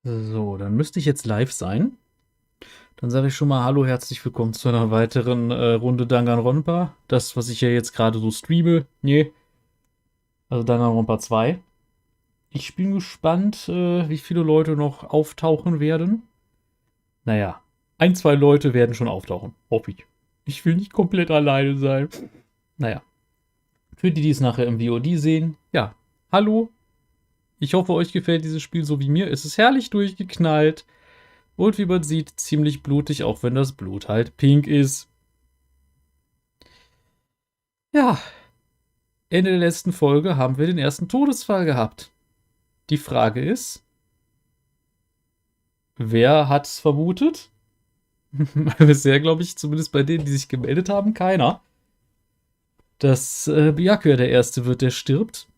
So, dann müsste ich jetzt live sein. Dann sage ich schon mal hallo, herzlich willkommen zu einer weiteren Runde Danganronpa. Das, was ich ja jetzt gerade so streame. Nee, also Danganronpa 2. Ich bin gespannt, wie viele Leute noch auftauchen werden. Naja, ein, zwei Leute werden schon auftauchen. Hoffe ich. Ich will nicht komplett alleine sein. Naja, für die, die es nachher im VOD sehen, ja, hallo. Ich hoffe, euch gefällt dieses Spiel so wie mir. Es ist herrlich durchgeknallt. Und wie man sieht, ziemlich blutig, auch wenn das Blut halt pink ist. Ja, Ende der letzten Folge haben wir den ersten Todesfall gehabt. Die Frage ist, wer hat's vermutet? Bisher glaube ich, zumindest bei denen, die sich gemeldet haben, keiner. Dass Byakuya der Erste wird, der stirbt.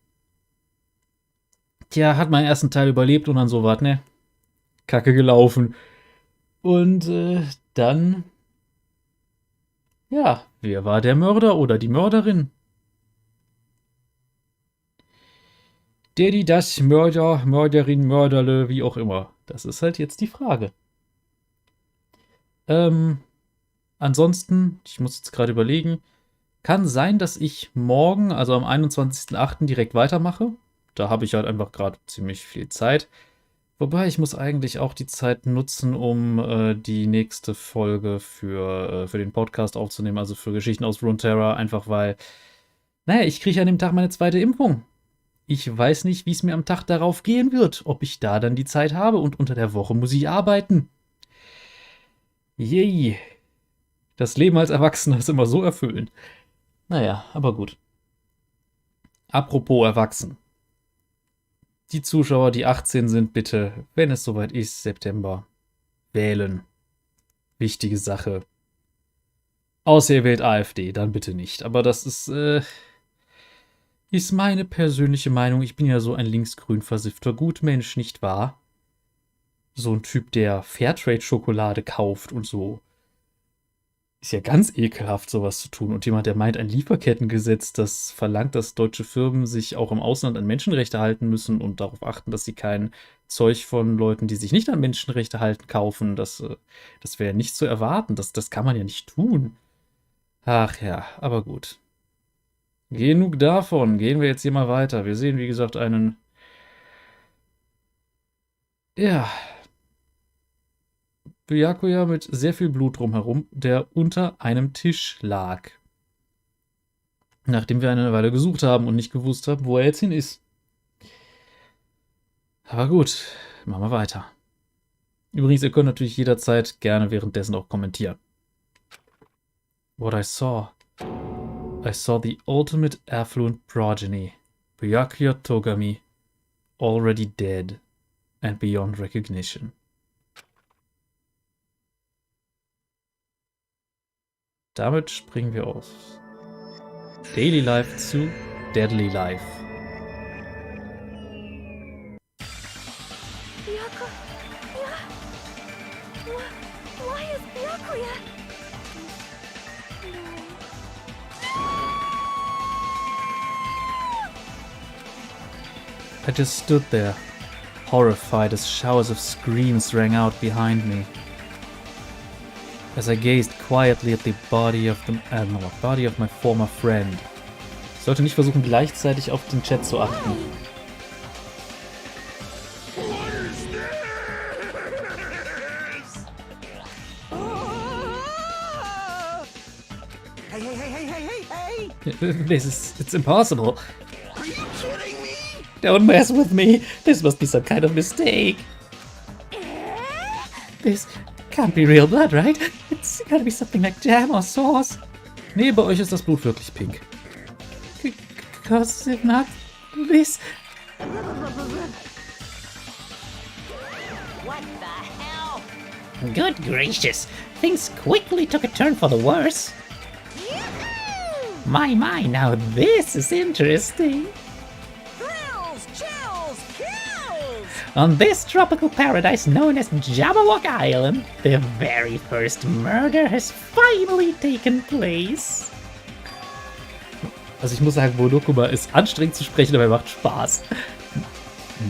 Tja, hat meinen ersten Teil überlebt und dann so was, ne? Kacke gelaufen. Und dann, ja, wer war der Mörder oder die Mörderin? Der, die, das, Mörder, Mörderin, Mörderle, wie auch immer. Das ist halt jetzt die Frage. Ähm, ansonsten, ich muss jetzt gerade überlegen, kann sein, dass ich morgen, also am 21.08. direkt weitermache. Da habe ich halt einfach gerade ziemlich viel Zeit. Wobei, ich muss eigentlich auch die Zeit nutzen, um die nächste Folge für den Podcast aufzunehmen, also für Geschichten aus Runeterra, einfach weil, naja, ich kriege an dem Tag meine zweite Impfung. Ich weiß nicht, wie es mir am Tag darauf gehen wird, ob ich da dann die Zeit habe und unter der Woche muss ich arbeiten. Yay. Das Leben als Erwachsener ist immer so erfüllend. Naja, aber gut. Apropos Erwachsen. Die Zuschauer, die 18 sind, bitte, wenn es soweit ist, September, wählen. Wichtige Sache. Außer ihr wählt AfD, dann bitte nicht. Aber das ist meine persönliche Meinung. Ich bin ja so ein linksgrün versiffter Gutmensch, nicht wahr? So ein Typ, der Fairtrade-Schokolade kauft und so. Ist ja ganz ekelhaft, sowas zu tun. Und jemand, der meint, ein Lieferkettengesetz, das verlangt, dass deutsche Firmen sich auch im Ausland an Menschenrechte halten müssen und darauf achten, dass sie kein Zeug von Leuten, die sich nicht an Menschenrechte halten, kaufen. Das wäre nicht zu erwarten. Das kann man ja nicht tun. Ach ja, aber gut. Genug davon. Gehen wir jetzt hier mal weiter. Wir sehen, wie gesagt, ja, Byakuya mit sehr viel Blut drumherum, der unter einem Tisch lag. Nachdem wir eine Weile gesucht haben und nicht gewusst haben, wo er jetzt hin ist. Aber gut, machen wir weiter. Übrigens, ihr könnt natürlich jederzeit gerne währenddessen auch kommentieren. What I saw the ultimate affluent progeny, Byakuya Togami, already dead and beyond recognition. Damit springen wir aus Daily Life zu Deadly Life. Why is Byakuya? I just stood there, horrified as showers of screams rang out behind me. As I gazed quietly at the body of my former friend. Ich sollte nicht versuchen, gleichzeitig auf den Chat zu achten. It's impossible. Are you kidding me? Don't mess with me. This must be some kind of mistake. This can't be real blood, right? It's gotta be something like jam or sauce. Nee, bei euch ist das Blut wirklich pink. Because if not, this... What the hell? Good gracious, things quickly took a turn for the worse. My, now this is interesting. Thrills, chills, kills! On this tropical paradise known as Jabberwock Island, the very first murder has finally taken place. Also ich muss sagen, Monokuma ist anstrengend zu sprechen, aber er macht Spaß.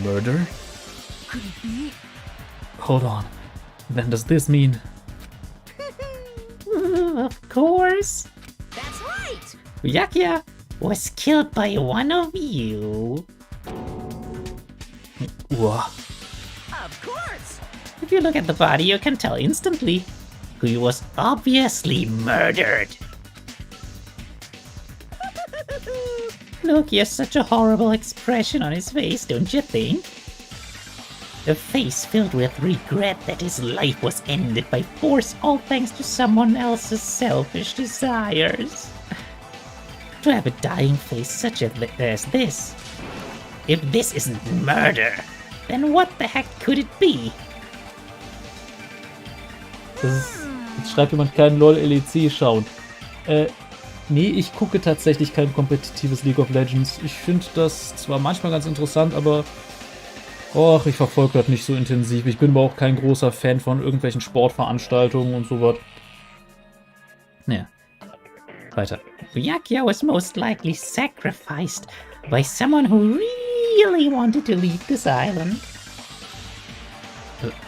Murder? Could it be? Hold on. Then does this mean... Of course. That's right. Byakuya was killed by one of you. What? Of course. If you look at the body, you can tell instantly who was obviously murdered. Look, he has such a horrible expression on his face, don't you think? A face filled with regret that his life was ended by force, all thanks to someone else's selfish desires. To have a dying face such as this. If this isn't murder, then what the heck could it be? Jetzt schreibt jemand kein LOL LEC schauen. Nee, ich gucke tatsächlich kein kompetitives League of Legends. Ich finde das zwar manchmal ganz interessant, aber och, ich verfolge das nicht so intensiv. Ich bin aber auch kein großer Fan von irgendwelchen Sportveranstaltungen und sowas. Ja. Weiter. Byakuya was most likely sacrificed by someone who really wanted to leave this island.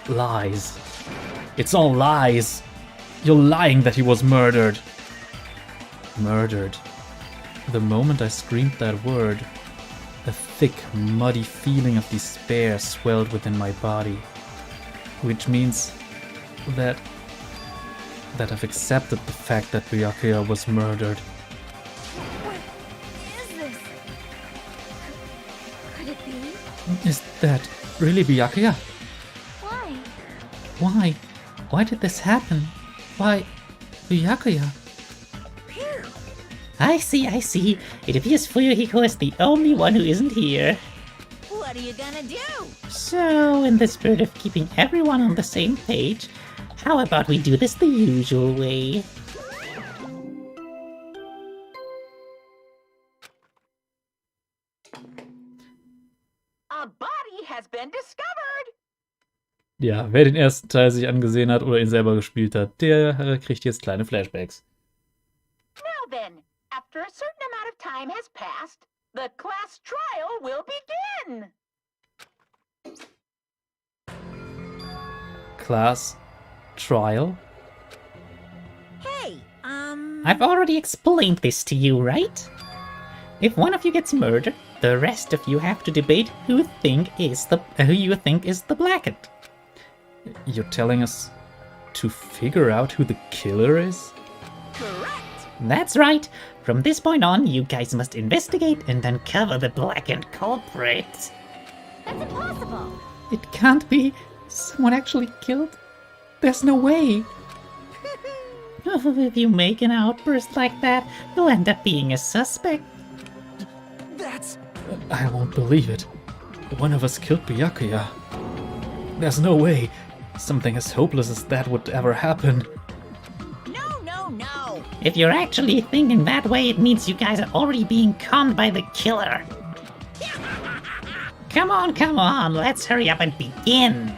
Lies. It's all lies. You're lying that he was murdered. Murdered. The moment I screamed that word, a thick, muddy feeling of despair swelled within my body. Which means that I've accepted the fact that Byakuya was murdered. What is this? Could it be? Is that really Byakuya? Why? Why? Why did this happen? Why, Byakuya? Phew. I see. It appears Fuyuhiko is the only one who isn't here. What are you gonna do? So, in the spirit of keeping everyone on the same page, how about we do this the usual way? A body has been discovered. Ja, wer den ersten Teil sich angesehen hat oder ihn selber gespielt hat, der kriegt jetzt kleine Flashbacks. Now then, after a certain amount of time has passed, the class trial will begin. Class Trial? Hey, I've already explained this to you, right? If one of you gets murdered, the rest of you have to debate who you think is the blackened. You're telling us to figure out who the killer is? correct. That's right. From this point on, you guys must investigate and uncover the blackened culprit. That's impossible. It can't be. Someone actually killed? There's no way. If you make an outburst like that, you'll end up being a suspect. That's... I won't believe it. One of us killed Byakuya. There's no way something as hopeless as that would ever happen. No. If you're actually thinking that way, it means you guys are already being conned by the killer. Come on, let's hurry up and begin.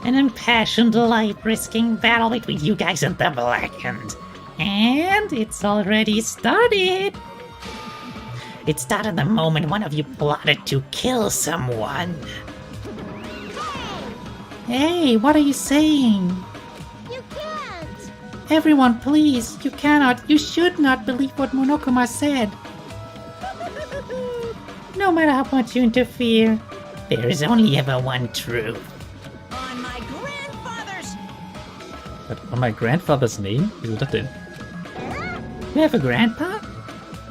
An impassioned, life-risking battle between you guys and the Blackened. And it's already started. It started the moment one of you plotted to kill someone. Hey, what are you saying? You can't. Everyone, please, you cannot, you should not believe what Monokuma said. No matter how much you interfere, there is only ever one truth. On my grandfather's... But on my grandfather's name? Wieso das denn? You have a grandpa?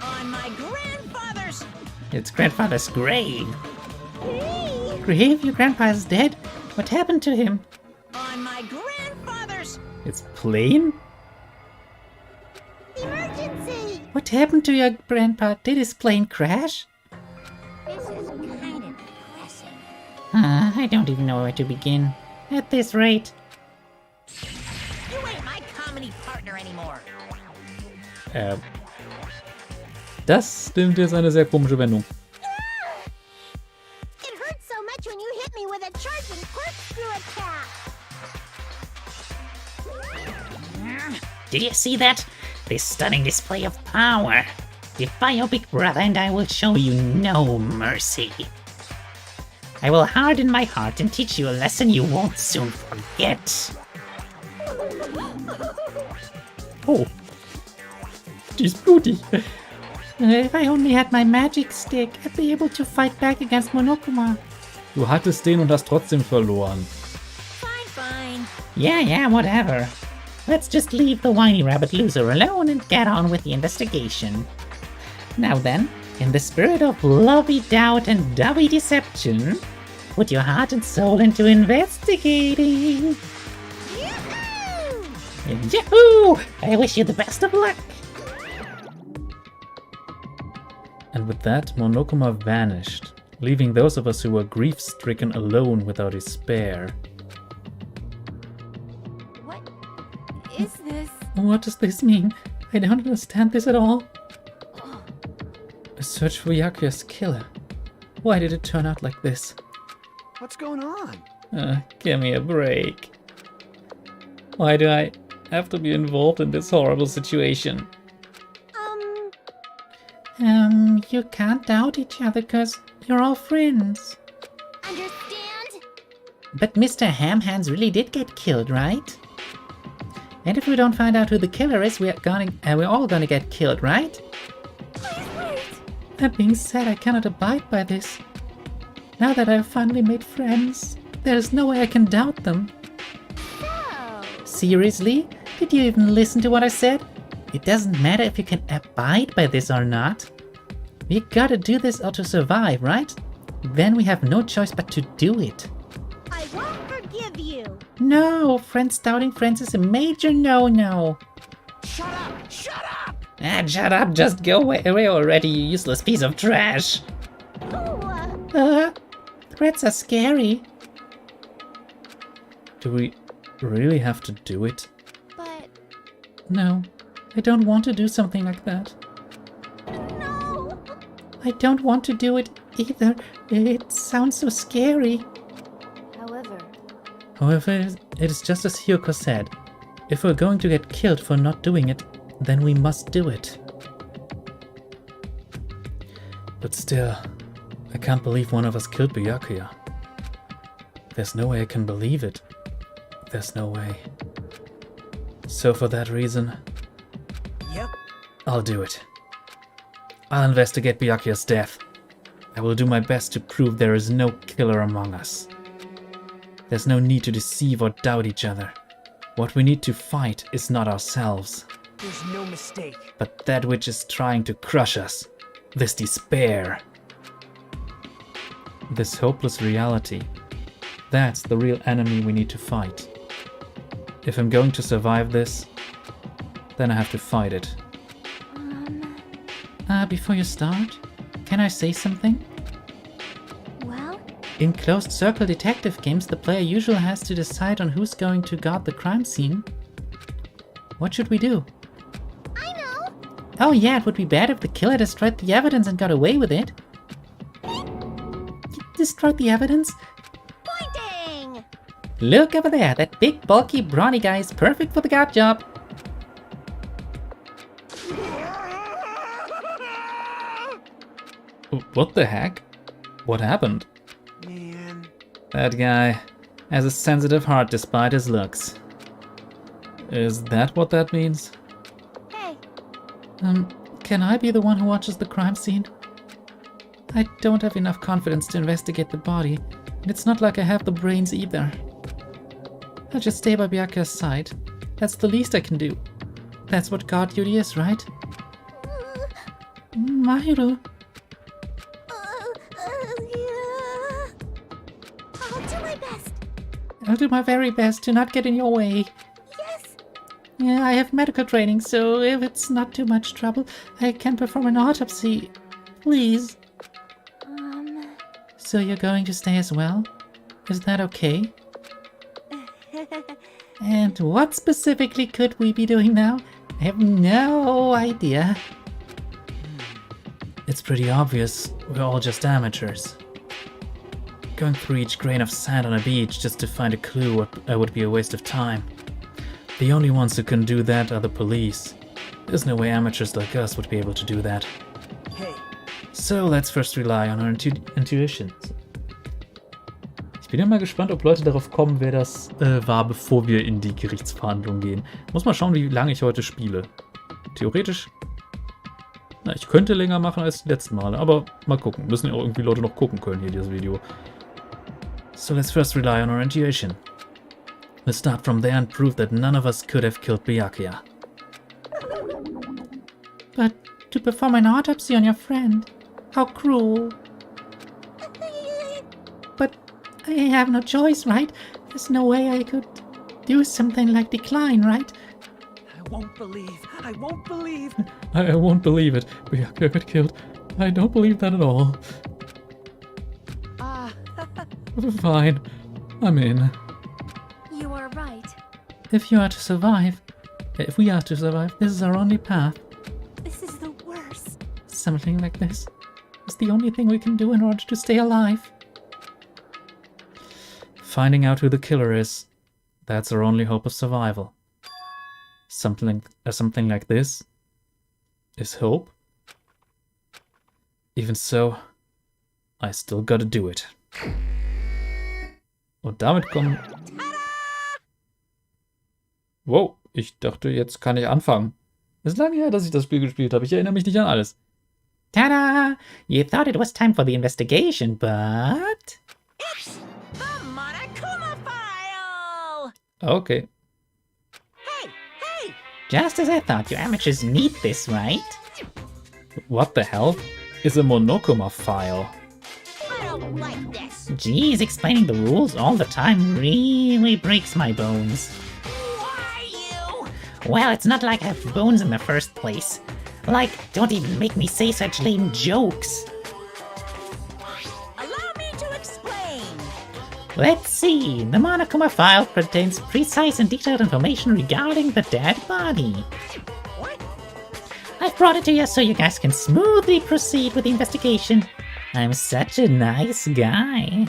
On my grandfather's... It's grandfather's grave. Hey! Grave? Your grandpa is dead? What happened to him? On my grandfather's... It's plain? Emergency! What happened to your grandpa? Did his plane crash? This is kind of depressing. I don't even know where to begin. At this rate, You ain't my comedy partner anymore. Das stimmt jetzt eine sehr komische Wendung. It hurts so much when you hit me with a charging corkscrew attack. did you see that? This stunning display of power. Defy your big brother and I will show you no mercy. I will harden my heart and teach you a lesson you won't soon forget. Oh. Die ist blutig. If I only had my magic stick, I'd be able to fight back against Monokuma. Du hattest den und hast trotzdem verloren. Fine. Yeah, whatever. Let's just leave the whiny rabbit loser alone and get on with the investigation. Now then, in the spirit of lovey doubt and dovey deception, put your heart and soul into investigating. Yahoo! I wish you the best of luck. And with that, Monokuma vanished, leaving those of us who were grief-stricken alone with our despair. What is this? What does this mean? I don't understand this at all. A search for Yakuya's killer. Why did it turn out like this? What's going on? Give me a break. Why do I have to be involved in this horrible situation? You can't doubt each other because you're all friends. Understand? But Mr. Hamhands really did get killed, right? And if we don't find out who the killer is, we're all gonna get killed, right? Please wait. That being said, I cannot abide by this. Now that I've finally made friends, there's no way I can doubt them. So, Seriously? Did you even listen to what I said? It doesn't matter if you can abide by this or not. We gotta do this or to survive, right? Then we have no choice but to do it. I won't forgive you. No, friends doubting friends is a major no-no. Shut up! Shut up! Shut up, just go away already, you useless piece of trash. Threats are scary. Do we really have to do it? But No, I don't want to do something like that. no. I don't want to do it either. It sounds so scary. However, It is just as Hyoko said. If we're going to get killed for not doing it, then we must do it. But still, I can't believe one of us killed Byakuya. There's no way I can believe it. There's no way. So for that reason, Yep. I'll do it. I'll investigate Byakuya's death. I will do my best to prove there is no killer among us. There's no need to deceive or doubt each other. What we need to fight is not ourselves, There's no mistake. but that which is trying to crush us. This despair. This hopeless reality. That's the real enemy we need to fight. If I'm going to survive this, then I have to fight it. Before you start, can I say something? well, In closed circle detective games, the player usually has to decide on who's going to guard the crime scene. What should we do? I know. Oh yeah, it would be bad if the killer destroyed the evidence and got away with it. Destroyed the evidence? Pointing. Look over there, that big bulky brawny guy is perfect for the guard job. What the heck? What happened? Man. That guy has a sensitive heart despite his looks. Is that what that means? Hey, Can I be the one who watches the crime scene? I don't have enough confidence to investigate the body, and it's not like I have the brains either. I'll just stay by Byakuya's side. That's the least I can do. That's what guard duty is, right? Mahiru. yeah. I'll do my best. I'll do my very best to not get in your way. Yes. Yeah, I have medical training, so if it's not too much trouble, I can perform an autopsy. Please. So you're going to stay as well? Is that okay? And what specifically could we be doing now? I have no idea. It's pretty obvious we're all just amateurs. Going through each grain of sand on a beach just to find a clue would be a waste of time. The only ones who can do that are the police. There's no way amateurs like us would be able to do that. Hey. So let's first rely on our intuitions. bin ja mal gespannt, ob Leute darauf kommen, wer das war, bevor wir in die Gerichtsverhandlung gehen. Muss mal schauen, wie lange ich heute spiele. Theoretisch, na, ich könnte länger machen als die letzten Male, aber mal gucken. Müssen ja auch irgendwie Leute noch gucken können hier, dieses Video. So let's first rely on our intuition. We'll start from there and prove that none of us could have killed Byakuya. But to perform an autopsy on your friend, how cruel. But I have no choice, right? There's no way I could do something like decline, right? I won't believe. I won't believe. I won't believe it. Byakuya got killed. I don't believe that at all. Fine. I'm in. You are right. If we are to survive, this is our only path. This is the worst. Something like this is the only thing we can do in order to stay alive. Finding out who the killer is, that's our only hope of survival. Something like this is hope. Even so, I still gotta do it. Und damit kommen... Wow, ich dachte, jetzt kann ich anfangen. Ist lange her, dass ich das Spiel gespielt habe. Ich erinnere mich nicht an alles. Ta-da! You thought it was time for the investigation, but... It's the Monokuma file! Okay. Hey, hey! Just as I thought, you amateurs need this, right? What the hell is a Monokuma file? I don't like this. Geez, explaining the rules all the time really breaks my bones. Why you? Well, it's not like I have bones in the first place. Like, don't even make me say such lame jokes. Allow me to explain. Let's see. The Monokuma file contains precise and detailed information regarding the dead body. What? I've brought it to you so you guys can smoothly proceed with the investigation. I'm such a nice guy.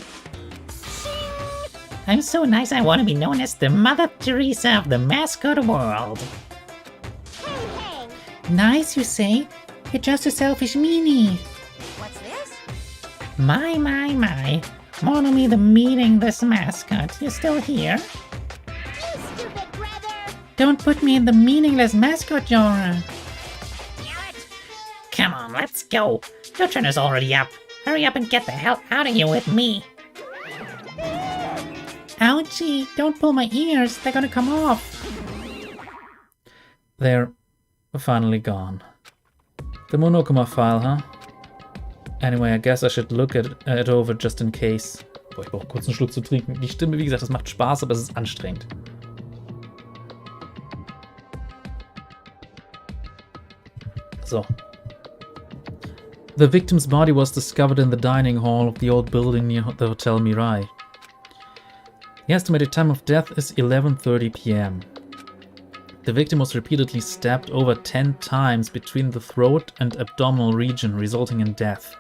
I'm so nice I want to be known as the Mother Teresa of the mascot world. Hey, hey! Nice, you say? You're just a selfish meanie. What's this? My. Mono me the meaningless mascot. You're still here? You stupid brother! Don't put me in the meaningless mascot genre. Damn it! Come on, let's go. Your turn is already up. Hurry up and get the hell out of here with me. Ouchie, don't pull my ears. They're gonna come off. They're finally gone. The Monokuma file, huh? Anyway, I guess I should look at it over just in case. Boah, ich brauche kurz einen Schluck zu trinken. Die Stimme, wie gesagt, das macht Spaß, aber es ist anstrengend. So. The victim's body was discovered in the dining hall of the old building near the Hotel Mirai. The estimated time of death is 11:30 p.m. The victim was repeatedly stabbed over 10 times between the throat and abdominal region, resulting in death.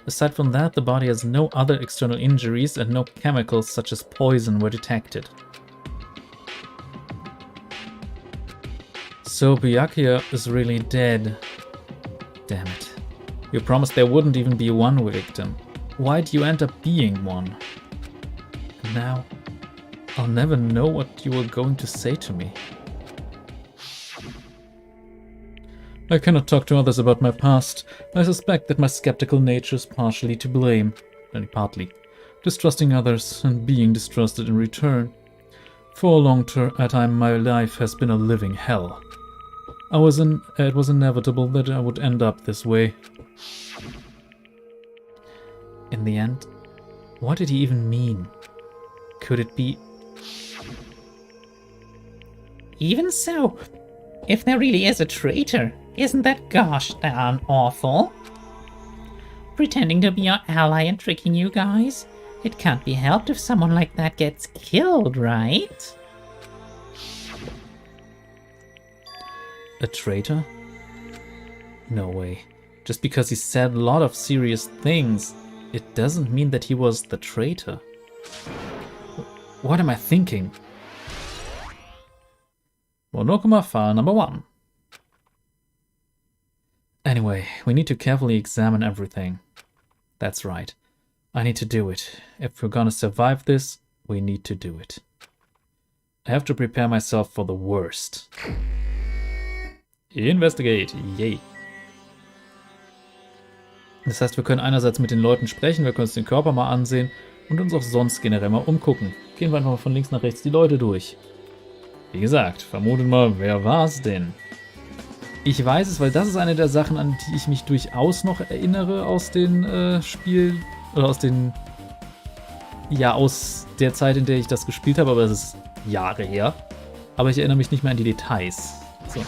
Aside from that, the body has no other external injuries and no chemicals such as poison were detected. So Byakuya is really dead. Damn it. You promised there wouldn't even be one victim. Why'd you end up being one? And now, I'll never know what you were going to say to me. I cannot talk to others about my past. I suspect that my skeptical nature is partially to blame. Only partly. Distrusting others and being distrusted in return. For a long time my life has been a living hell. It was inevitable that I would end up this way. In the end, what did he even mean? Could it be... Even so, if there really is a traitor, isn't that gosh darn awful? Pretending to be your ally and tricking you guys? It can't be helped if someone like that gets killed, right? A traitor? No way. Just because he said a lot of serious things, it doesn't mean that he was the traitor. What am I thinking? Monokuma file number 1. Anyway, we need to carefully examine everything. That's right. I need to do it. If we're gonna survive this, we need to do it. I have to prepare myself for the worst. Investigate. Yay. Das heißt, wir können einerseits mit den Leuten sprechen, wir können uns den Körper mal ansehen und uns auch sonst generell mal umgucken. Gehen wir einfach mal von links nach rechts die Leute durch. Wie gesagt, vermutet mal, wer war's denn? Ich weiß es, weil das ist eine der Sachen, an die ich mich durchaus noch erinnere aus den Spielen, oder aus den, ja, aus der Zeit, in der ich das gespielt habe, aber es ist Jahre her. Aber ich erinnere mich nicht mehr an die Details. So.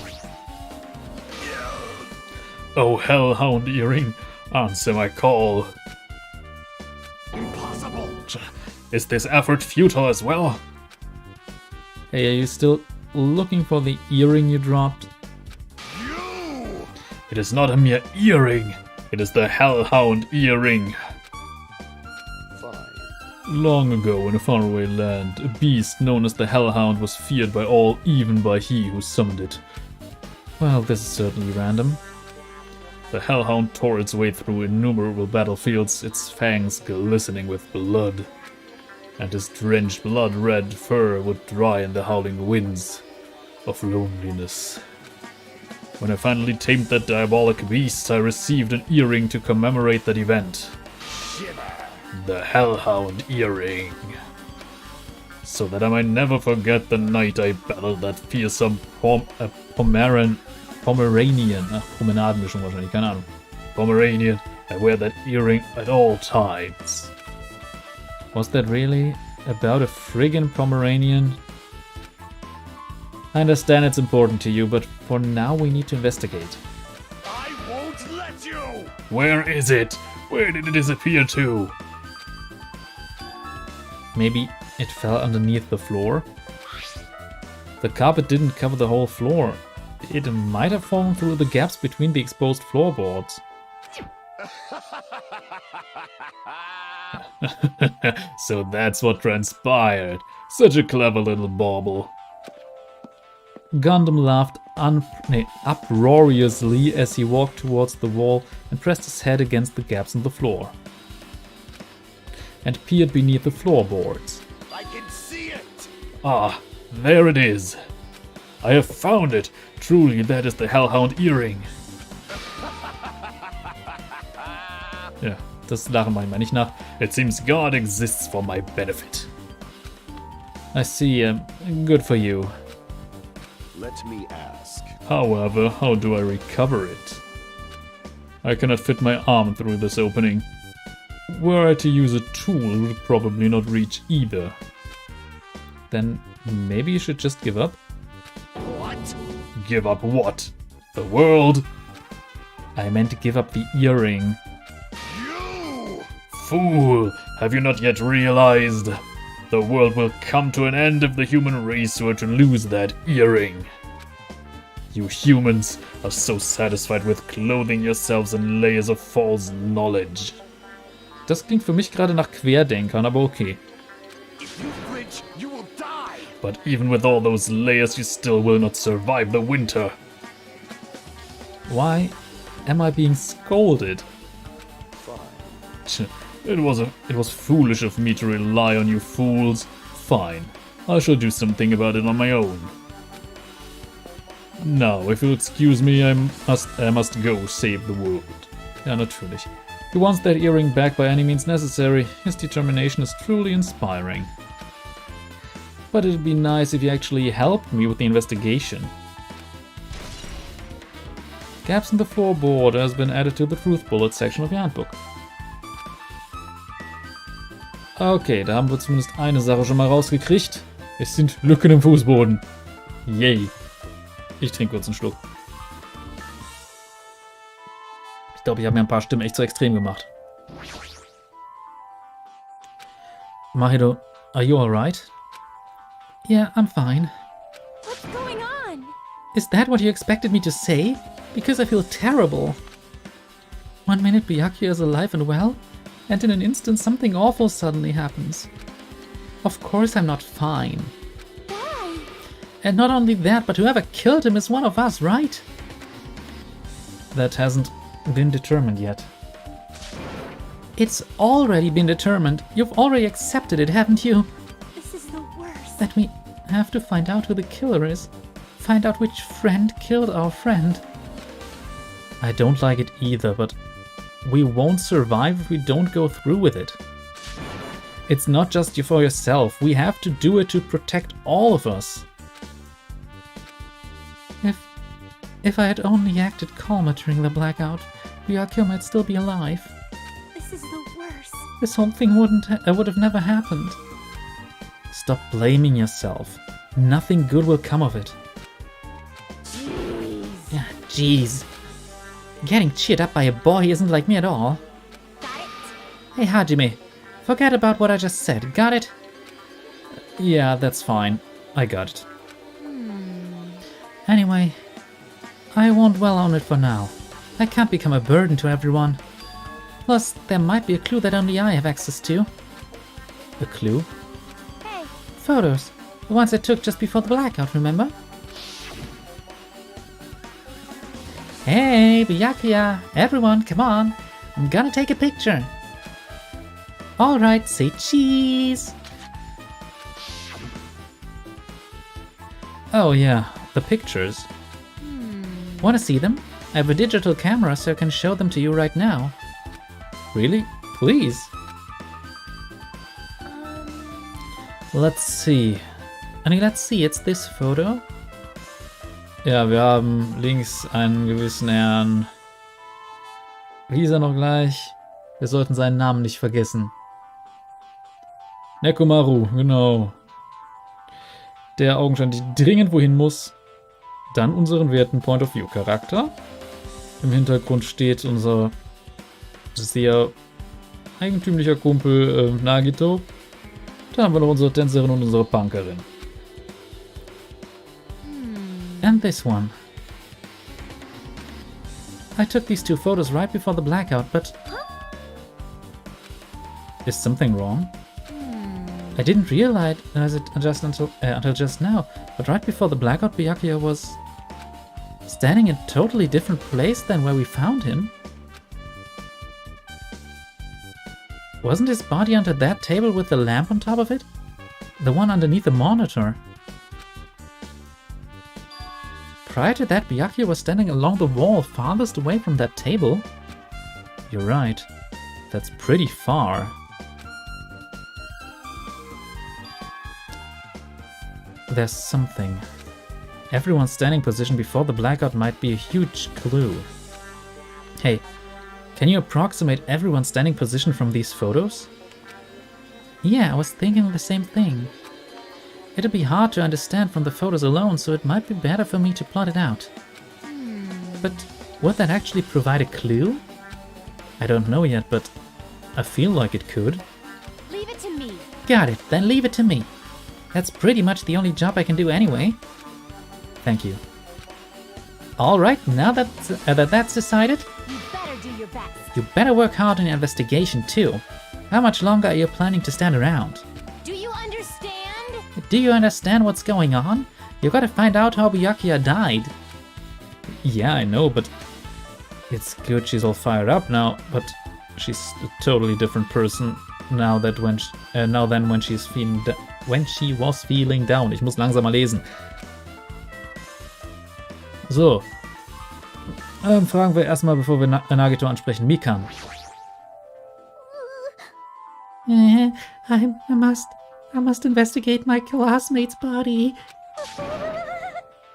Oh, Hellhound Earring, answer my call. Impossible! Is this effort futile as well? Hey, are you still looking for the earring you dropped? You! It is not a mere earring. It is the Hellhound Earring. Fine. Long ago, in a faraway land, a beast known as the Hellhound was feared by all, even by he who summoned it. Well, this is certainly random. The Hellhound tore its way through innumerable battlefields, its fangs glistening with blood. And his drenched blood-red fur would dry in the howling winds of loneliness. When I finally tamed that diabolic beast, I received an earring to commemorate that event. The Hellhound Earring. So that I might never forget the night I battled that fearsome Pomeranian. Promenadenmischung wahrscheinlich, keine Ahnung. Pomeranian. I wear that earring at all times. Was that really about a friggin' Pomeranian? I understand it's important to you, but for now we need to investigate. I won't let you! Where is it? Where did it disappear to? Maybe it fell underneath the floor? The carpet didn't cover the whole floor. It might have fallen through the gaps between the exposed floorboards. So that's what transpired. Such a clever little bauble. Gundam laughed uproariously as he walked towards the wall and pressed his head against the gaps in the floor. And peered beneath the floorboards. I can see it! Ah, there it is. I have found it. Truly, that is the Hellhound Earring. Ja, das Lachen mache ich mal nicht nach. It seems God exists for my benefit. I see. Good for you. Let me ask. However, how do I recover it? I cannot fit my arm through this opening. Were I to use a tool, it would probably not reach either. Then maybe you should just give up? What? Give up what? The world? I meant to give up the earring. You! Fool! Have you not yet realized? The world will come to an end if the human race were to lose that earring. You humans are so satisfied with clothing yourselves in layers of false knowledge. Das klingt für mich gerade nach Querdenkern, aber okay. If you flinch, you will die! But even with all those layers, you still will not survive the winter. Why am I being scolded? Fine. It was foolish of me to rely on you fools. Fine, I shall do something about it on my own. Now, if you'll excuse me, I must go save the world. Ja, natürlich. He wants that earring back by any means necessary. His determination is truly inspiring. But it'd be nice if he actually helped me with the investigation. Gaps in the floorboard has been added to the Truth Bullet section of the Handbook. Okay, da haben wir zumindest eine Sache schon mal rausgekriegt. Es sind Lücken im Fußboden. Yay. Ich trinke kurz einen Schluck. Ich glaube, ich habe mir ein paar Stimmen echt zu extrem gemacht. Mahito, are you alright? Yeah, I'm fine. What's going on? Is that what you expected me to say? Because I feel terrible. 1 minute Byakuya is alive and well, and in an instant something awful suddenly happens. Of course I'm not fine. Why? And not only that, but whoever killed him is one of us, right? That hasn't been determined yet. It's already been determined. You've already accepted it, haven't you? This is the worst. That we have to find out who the killer is. Find out which friend killed our friend. I don't like it either, but we won't survive if we don't go through with it. It's not just you for yourself. We have to do it to protect all of us. If I had only acted calmer during the blackout, Byakuya might still be alive. This is the worst. This whole thing would have never happened. Stop blaming yourself. Nothing good will come of it. Jeez. Yeah, jeez. Getting cheered up by a boy isn't like me at all. Got it? Hey Hajime, forget about what I just said, got it? Yeah, that's fine. I got it. Anyway, I won't dwell on it for now. I can't become a burden to everyone. Plus, there might be a clue that only I have access to. A clue? Hey, Photos. The ones I took just before the blackout, remember? Hey, Byakuya! Everyone, come on! I'm gonna take a picture! Alright, say cheese! Oh yeah, the pictures. Wanna see them? I have a digital camera so I can show them to you right now. Really? Please? Let's see. Let's see, it's this photo. Ja, wir haben links einen gewissen Herrn. Wie hieß er noch gleich? Wir sollten seinen Namen nicht vergessen. Nekomaru, genau. Der augenscheinlich dringend wohin muss. Dann unseren werten Point-of-View-Charakter. Im Hintergrund steht unser sehr eigentümlicher Kumpel Nagito. Dann haben wir noch unsere Tänzerin und unsere Punkerin. And this one. I took these two photos right before the blackout, but... Is something wrong? I didn't realize it just until just now, but right before the blackout, Byakuya was standing in a totally different place than where we found him. Wasn't his body under that table with the lamp on top of it? The one underneath the monitor. Prior to that, Byakuya was standing along the wall farthest away from that table. You're right. That's pretty far. There's something. Everyone's standing position before the blackout might be a huge clue. Hey, can you approximate everyone's standing position from these photos? Yeah, I was thinking the same thing. It'd be hard to understand from the photos alone, so it might be better for me to plot it out. But would that actually provide a clue? I don't know yet, but I feel like it could. leave it to me. Got it, then leave it to me. That's pretty much the only job I can do anyway. Thank you. Alright, now that's decided, You better do your best. you better work hard on your investigation too. How much longer are you planning to stand around? Do you understand? Do you understand what's going on? You gotta find out how Byakuya died. Yeah, I know, but it's good she's all fired up now, but she's a totally different person now that than when she was feeling down. Ich muss langsam mal lesen. So. Fragen wir erstmal, bevor wir Nagito ansprechen. Mikan. I must investigate my classmate's body.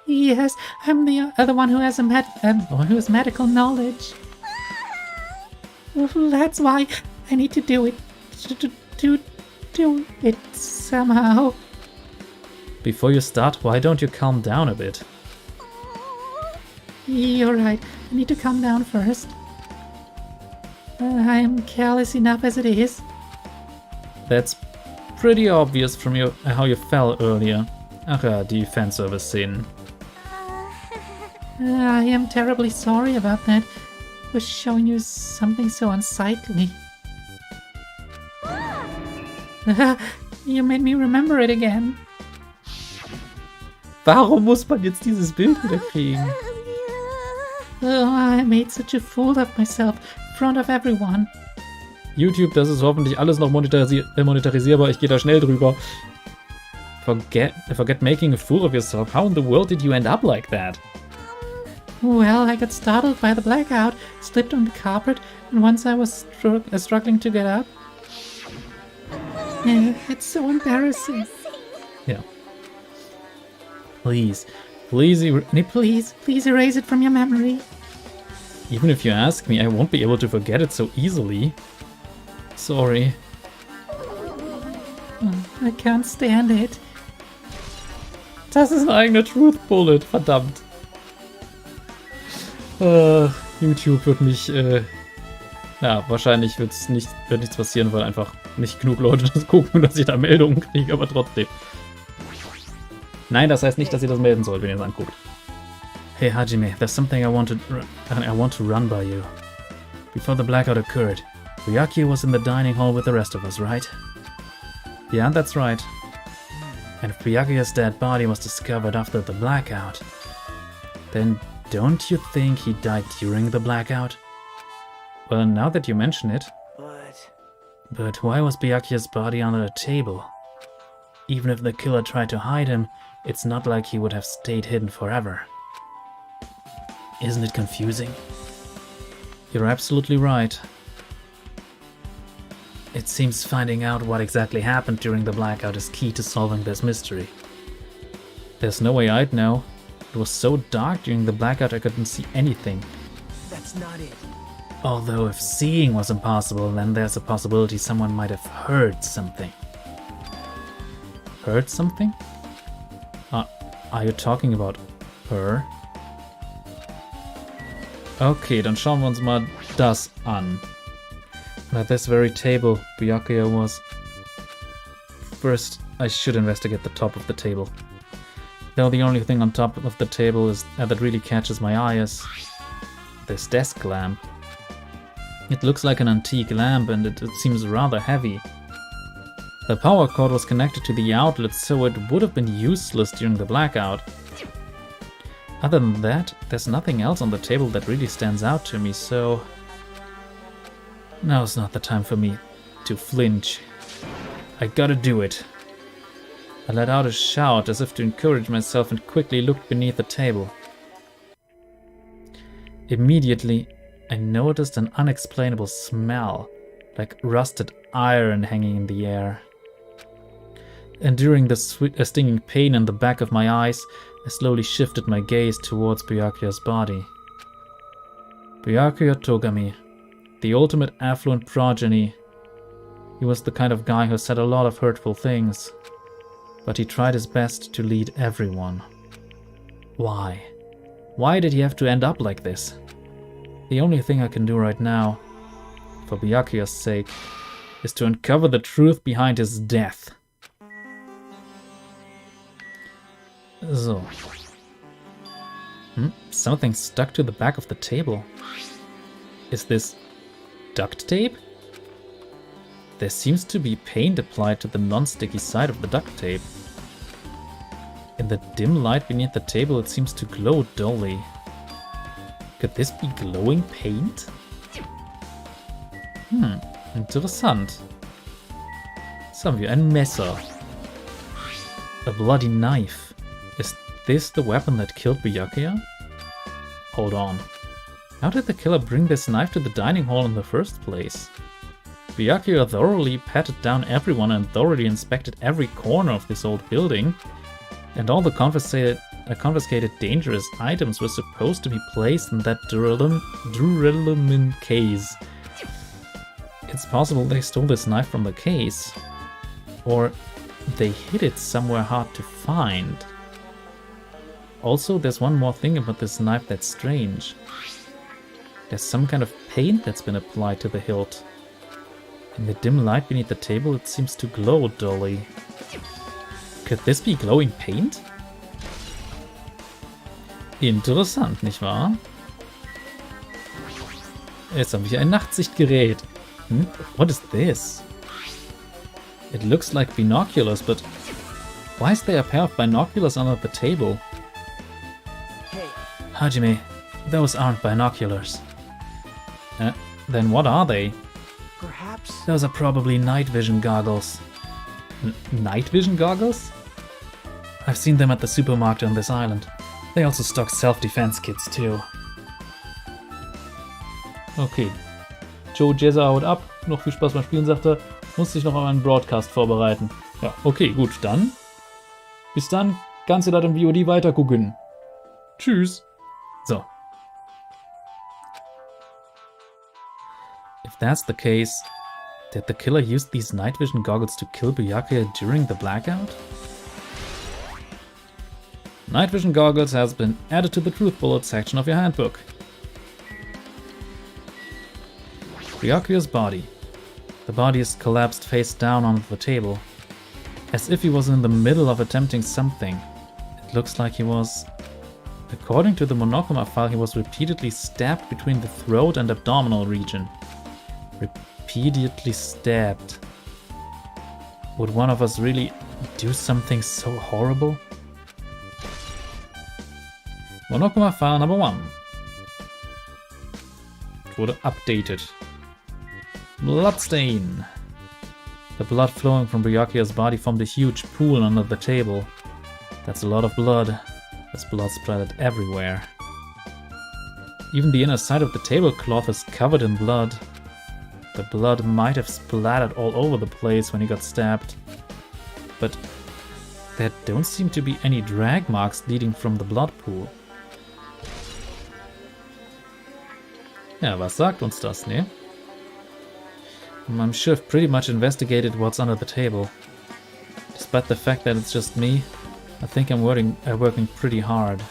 Yes, I'm the other one who has who has medical knowledge. That's why I need to do it. To do it somehow. Before you start, why don't you calm down a bit? You're right. I need to calm down first. I am careless enough as it is. That's pretty obvious from how you fell earlier. Ach ja, die Fanservice-Szenen. I am terribly sorry about that. I was showing you something so unsightly. You made me remember it again. Warum muss man jetzt dieses Bild wieder kriegen? Oh, I made such a fool of myself in front of everyone. YouTube, das ist hoffentlich alles noch monetarisierbar. Ich gehe da schnell drüber. Forget making a fool of yourself. How in the world did you end up like that? Well, I got startled by the blackout, slipped on the carpet, and once I was struggling to get up. It's so embarrassing. Yeah. Please Please erase it from your memory. even if you ask me, I won't be able to forget it so easily. Sorry. I can't stand it. Das ist ein eigener Truth Bullet, verdammt. YouTube wird mich, wahrscheinlich wird nichts passieren, weil einfach nicht genug Leute das gucken, dass ich da Meldungen kriege, aber trotzdem. Nein, das heißt nicht, dass ihr das melden sollt, wenn ihr es anguckt. Hey Hajime, there's something I want to run by you. Before the blackout occurred, Ryaki was in the dining hall with the rest of us, right? Yeah, that's right. And if Ryakuya's dead body was discovered after the blackout, then don't you think he died during the blackout? Well, now that you mention it. But why was Byakuya's body under a table? Even if the killer tried to hide him, it's not like he would have stayed hidden forever. Isn't it confusing? You're absolutely right. It seems finding out what exactly happened during the blackout is key to solving this mystery. There's no way I'd know. It was so dark during the blackout I couldn't see anything. That's not it. Although if seeing was impossible, then there's a possibility someone might have heard something. Heard something? Are you talking about her? Okay, dann schauen wir uns mal das an. At this very table, Byakuya was... First, I should investigate the top of the table. Though the only thing on top of the table is that really catches my eye is this desk lamp. It looks like an antique lamp and it seems rather heavy. The power cord was connected to the outlet, so it would have been useless during the blackout. Other than that, there's nothing else on the table that really stands out to me, so... Now's not the time for me to flinch. I gotta do it. I let out a shout as if to encourage myself and quickly looked beneath the table. Immediately, I noticed an unexplainable smell, like rusted iron hanging in the air. Enduring the stinging pain in the back of my eyes, I slowly shifted my gaze towards Byakuya's body. Byakuya Togami, the ultimate affluent progeny. He was the kind of guy who said a lot of hurtful things, but he tried his best to lead everyone. Why? Why did he have to end up like this? The only thing I can do right now, for Byakuya's sake, is to uncover the truth behind his death. So. Something stuck to the back of the table. Is this duct tape? There seems to be paint applied to the non-sticky side of the duct tape. In the dim light beneath the table, it seems to glow dully. Could this be glowing paint? Interessant. Jetzt haben wir ein Messer. A bloody knife. Is this the weapon that killed Byakuya? Hold on. How did the killer bring this knife to the dining hall in the first place? Byakuya thoroughly patted down everyone and thoroughly inspected every corner of this old building, and all the confiscated dangerous items were supposed to be placed in that duralumin case. It's possible they stole this knife from the case, or they hid it somewhere hard to find. Also, there's one more thing about this knife that's strange. There's some kind of paint that's been applied to the hilt. In the dim light beneath the table, it seems to glow dully. Could this be glowing paint? Interessant, nicht wahr? Jetzt haben wir ein Nachtsichtgerät. What is this? It looks like binoculars, but why is there a pair of binoculars under the table? Hey, Hajime, those aren't binoculars. Then what are they? Perhaps... Those are probably night vision goggles. Night vision goggles? I've seen them at the supermarket on this island. They also stock self-defense kits too. Okay. Joe Jezza haut ab. Noch viel Spaß beim Spielen, sagt er. Muss sich noch auf einen Broadcast vorbereiten. Ja, okay, gut, dann. Bis dann. Kannst du da im VOD weiter gucken. Tschüss. So. If that's the case, did the killer use these night vision goggles to kill Byakuya during the blackout? Night vision goggles has been added to the truth bullet section of your handbook. Byakuya's body. The body is collapsed face down onto the table, as if he was in the middle of attempting something. It looks like he was... According to the Monokuma file, he was repeatedly stabbed between the throat and abdominal region. Repeatedly stabbed. Would one of us really do something so horrible? Monokuma file number 1. It wurde updated. Bloodstain. The blood flowing from Byakuya's body formed a huge pool under the table. That's a lot of blood. There's blood splattered everywhere. Even the inner side of the tablecloth is covered in blood. The blood might have splattered all over the place when he got stabbed. But there don't seem to be any drag marks leading from the blood pool. Ja, was sagt uns das, ne? I'm sure I've pretty much investigated what's under the table. Despite the fact that it's just me, I think I'm working pretty hard.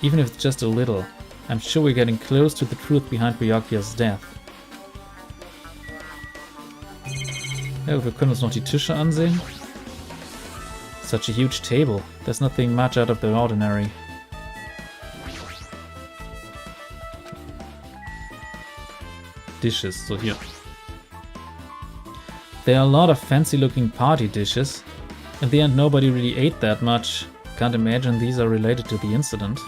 Even if it's just a little, I'm sure we're getting close to the truth behind Byakuya's death. Ja, wir können uns noch die Tische ansehen. Such a huge table. There's nothing much out of the ordinary. Dishes, so here. There are a lot of fancy looking party dishes. In the end, nobody really ate that much. Can't imagine these are related to the incident.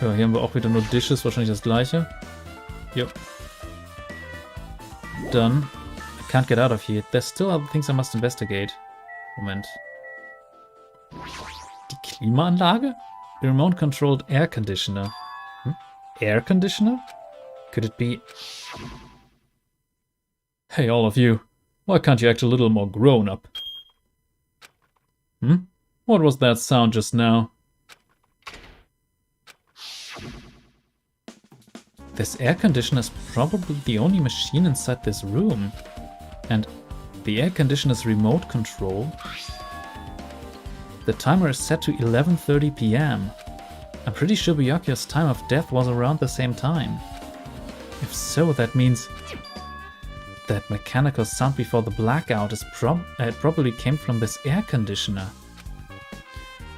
Ja, hier haben wir auch wieder nur Dishes, wahrscheinlich das gleiche. Jo. Done. I can't get out of here. There's still other things I must investigate. Moment. Die Klimaanlage? The remote-controlled air conditioner. Air conditioner? Could it be... Hey, all of you. Why can't you act a little more grown-up? What was that sound just now? This air conditioner is probably the only machine inside this room. And the air conditioner is remote control. The timer is set to 11:30 p.m. I'm pretty sure Byakuya's time of death was around the same time. If so, that means that mechanical sound before the blackout is probably came from this air conditioner.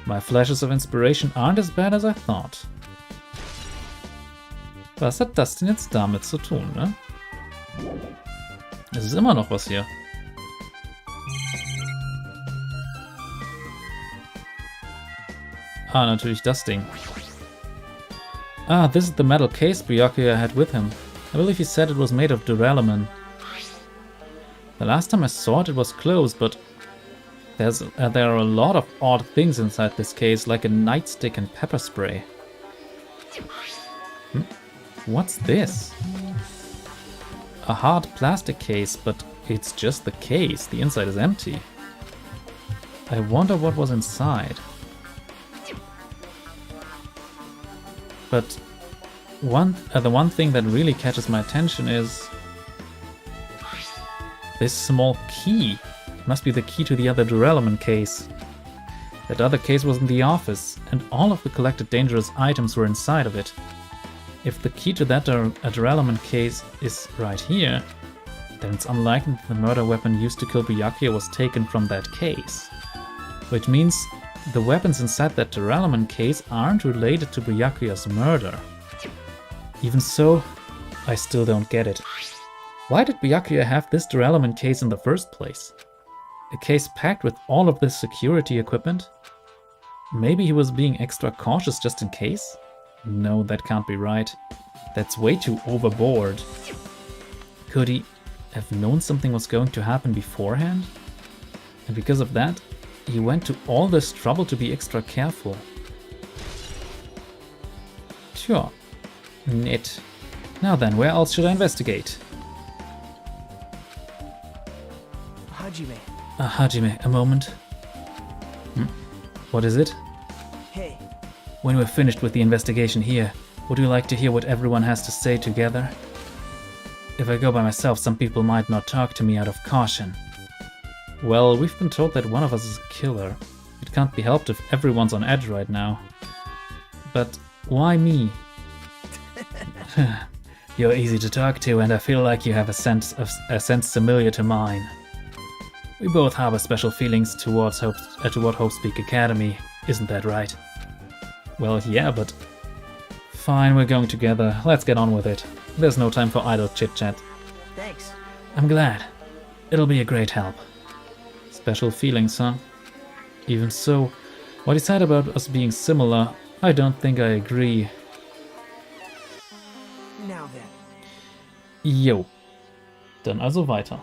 My flashes of inspiration aren't as bad as I thought. Was hat das denn jetzt damit zu tun, ne? Es ist immer noch was hier. Ah, natürlich das Ding. Ah, this is the metal case Byakuya had with him. I believe he said it was made of duralumin. The last time I saw it, it was closed, but there are a lot of odd things inside this case, like a nightstick and pepper spray. What's this? A hard plastic case, but it's just the case. The inside is empty. I wonder what was inside. But the one thing that really catches my attention is this small key. It must be the key to the other duralumin case. That other case was in the office, and all of the collected dangerous items were inside of it. If the key to that duralumin case is right here, then it's unlikely that the murder weapon used to kill Byakuya was taken from that case. Which means the weapons inside that duralumin case aren't related to Byakuya's murder. Even so, I still don't get it. Why did Byakuya have this duralumin case in the first place? A case packed with all of this security equipment? Maybe he was being extra cautious just in case? No, that can't be right. That's way too overboard. Could he have known something was going to happen beforehand? And because of that, he went to all this trouble to be extra careful. Sure. Nit. Now then, where else should I investigate? Hajime. Hajime, a moment. What is it? Hey. When we're finished with the investigation here, would you like to hear what everyone has to say together? If I go by myself, some people might not talk to me out of caution. Well, we've been told that one of us is a killer. It can't be helped if everyone's on edge right now. But why me? You're easy to talk to, and I feel like you have a sense similar to mine. We both harbor special feelings toward Hopespeak Academy, isn't that right? Well, yeah, but... Fine, we're going together. Let's get on with it. There's no time for idle chit-chat. Thanks. I'm glad. It'll be a great help. Special feelings, huh? Even so, what you said about us being similar, I don't think I agree. Now then. Jo. Dann also weiter.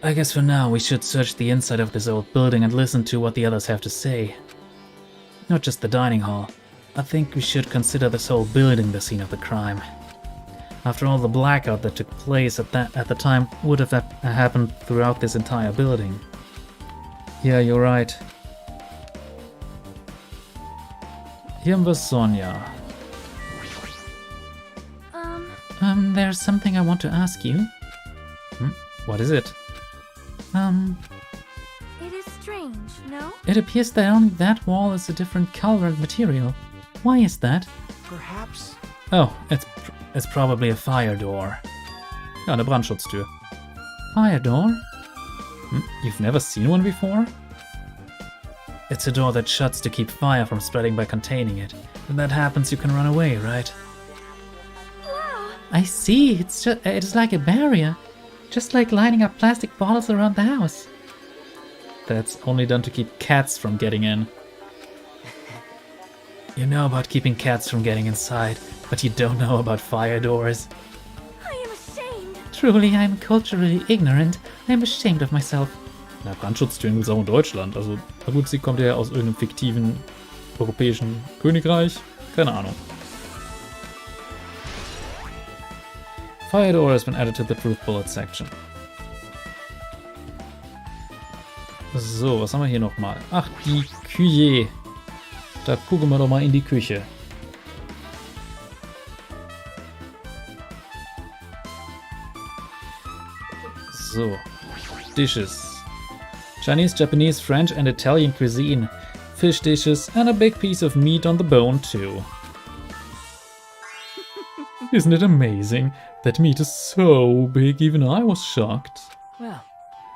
I guess for now we should search the inside of this old building and listen to what the others have to say. Not just the dining hall. I think we should consider this whole building the scene of the crime. After all, the blackout that took place at the time would have happened throughout this entire building. Yeah, you're right. Hier haben wir Sonja. There's something I want to ask you. What is it? It is strange, no? It appears that only that wall is a different color and material. Why is that? Perhaps. Oh, it's probably a fire door. Ja, eine Brandschutztür. Fire door? You've never seen one before? It's a door that shuts to keep fire from spreading by containing it. When that happens, you can run away, right? I see. It's like a barrier. Just like lining up plastic bottles around the house. That's only done to keep cats from getting in. You know about keeping cats from getting inside, but you don't know about fire doors. I am ashamed. Truly, I am culturally ignorant. I am ashamed of myself. Na, Brandschutztüren gibt es auch in Deutschland. Also, na gut, sie kommt ja aus irgendeinem fiktiven europäischen Königreich. Keine Ahnung. Fire door has been added to the Truth Bullet section. So, was haben wir hier nochmal? Ach, die Küche. Da gucken wir doch mal in die Küche. So. Dishes. Chinese, Japanese, French and Italian cuisine. Fish dishes and a big piece of meat on the bone too. Isn't it amazing? That meat is so big, even I was shocked. Well,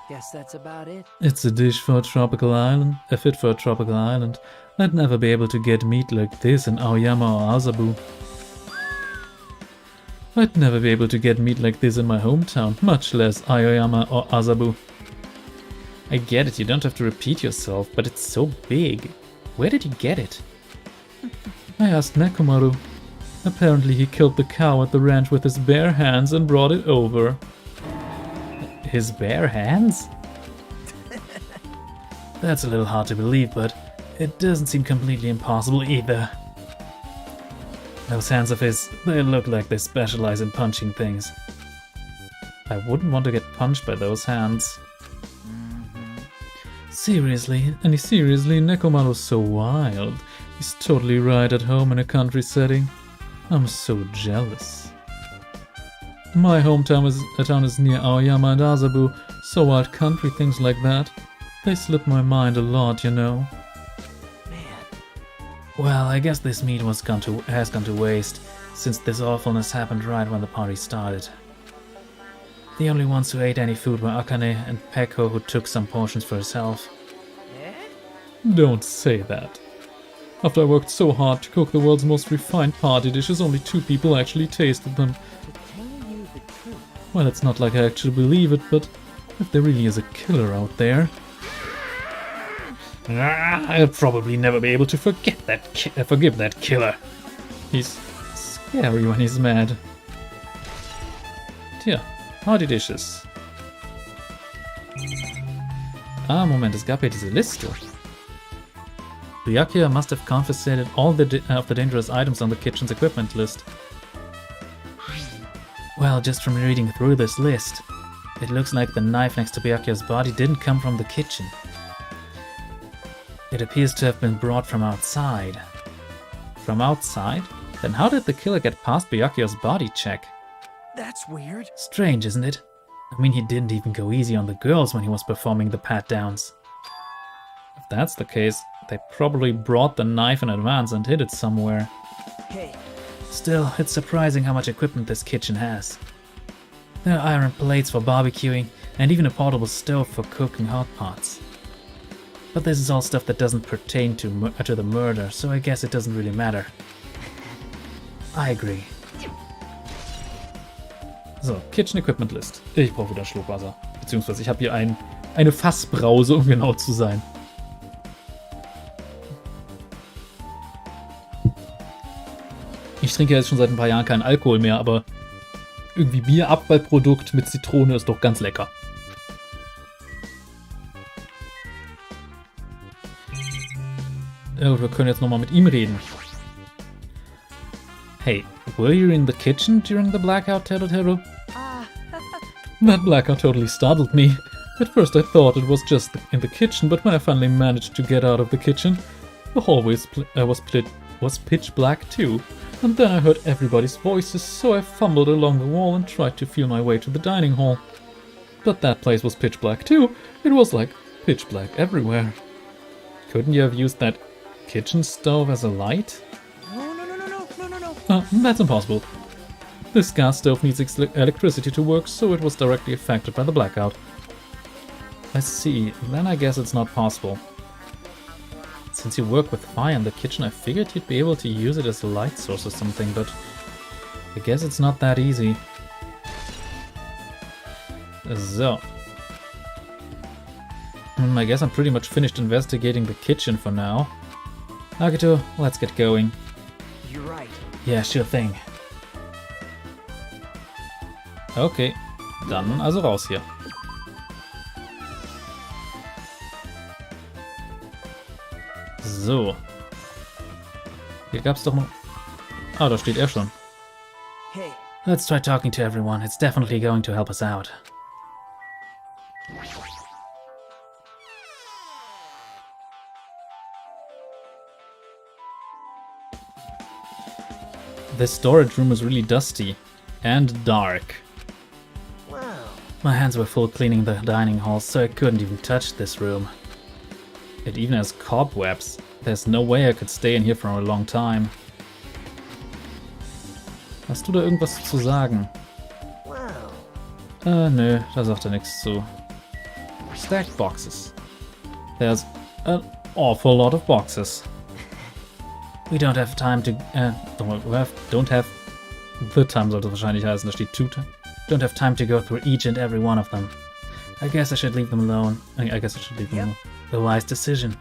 guess that's about it. It's a dish for a tropical island, a fit for a tropical island. I'd never be able to get meat like this in Aoyama or Azabu. I'd never be able to get meat like this in my hometown, much less Aoyama or Azabu. I get it, you don't have to repeat yourself, but it's so big. Where did you get it? I asked Nekomaru. Apparently he killed the cow at the ranch with his bare hands and brought it over. His bare hands? That's a little hard to believe, but it doesn't seem completely impossible either. Those hands of his, they look like they specialize in punching things. I wouldn't want to get punched by those hands. Seriously, Nekomaru's so wild. He's totally right at home in a country setting. I'm so jealous. My hometown is near Aoyama and Azabu, so wild country things like that, they slip my mind a lot, you know. Man. Well, I guess this meat has gone to waste, since this awfulness happened right when the party started. The only ones who ate any food were Akane and Peko, who took some portions for herself. Eh? Don't say that. After I worked so hard to cook the world's most refined party dishes, only 2 people actually tasted them. To tell you the truth. Well, it's not like I actually believe it, but if there really is a killer out there... I'll probably never be able to forgive that killer. He's scary when he's mad. Tja, howdy dishes. Ah, Moment, es gab ja diese Liste. Byakuya must have confiscated all of the dangerous items on the kitchen's equipment list. Well, just from reading through this list, it looks like the knife next to Byakuya's body didn't come from the kitchen. It appears to have been brought from outside. From outside? Then how did the killer get past Byakuya's body check? That's weird. Strange, isn't it? I mean, he didn't even go easy on the girls when he was performing the pat-downs. If that's the case, they probably brought the knife in advance and hid it somewhere. Hey, Still, it's surprising how much equipment this kitchen has. There are iron plates for barbecuing, and even a portable stove for cooking hot pots. But this is all stuff that doesn't pertain to the murder, so I guess it doesn't really matter. I agree. So, Kitchen Equipment List. Ich brauche wieder Schluckwasser. Beziehungsweise ich habe hier eine Fassbrause, um genau zu sein. Ich trinke ja jetzt schon seit ein paar Jahren keinen Alkohol mehr, aber irgendwie Bierabfallprodukt mit Zitrone ist doch ganz lecker. Ja, wir können jetzt nochmal mit ihm reden. Hey, were you in the kitchen during the blackout, Teru? That blackout totally startled me. At first I thought it was just in the kitchen, but when I finally managed to get out of the kitchen, the hallway was pitch black too. And then I heard everybody's voices, so I fumbled along the wall and tried to feel my way to the dining hall. But that place was pitch black too. It was like pitch black everywhere. Couldn't you have used that kitchen stove as a light? No. That's impossible. This gas stove needs electricity to work, so it was directly affected by the blackout. I see, then I guess it's not possible. Since you work with fire in the kitchen, I figured you'd be able to use it as a light source or something, but I guess it's not that easy. So. I guess I'm pretty much finished investigating the kitchen for now. Agito, let's get going. you're right. Yeah, sure thing. Okay, dann also raus hier. So. Hier gab's doch noch... Ah, da steht er schon. Hey, Let's try talking to everyone. It's definitely going to help us out. This storage room is really dusty and dark. wow. My hands were full cleaning the dining hall, so I couldn't even touch this room. It even has cobwebs. There's no way I could stay in here for a long time. Hast du da irgendwas zu sagen? Wow. Nö, da sagt er nichts zu. Stacked boxes. There's an awful lot of boxes. We don't have time to... don't have... The time sollte wahrscheinlich heißen, da steht don't have time to go through each and every one of them. I guess I should leave them alone. I guess I should leave them alone. A wise decision.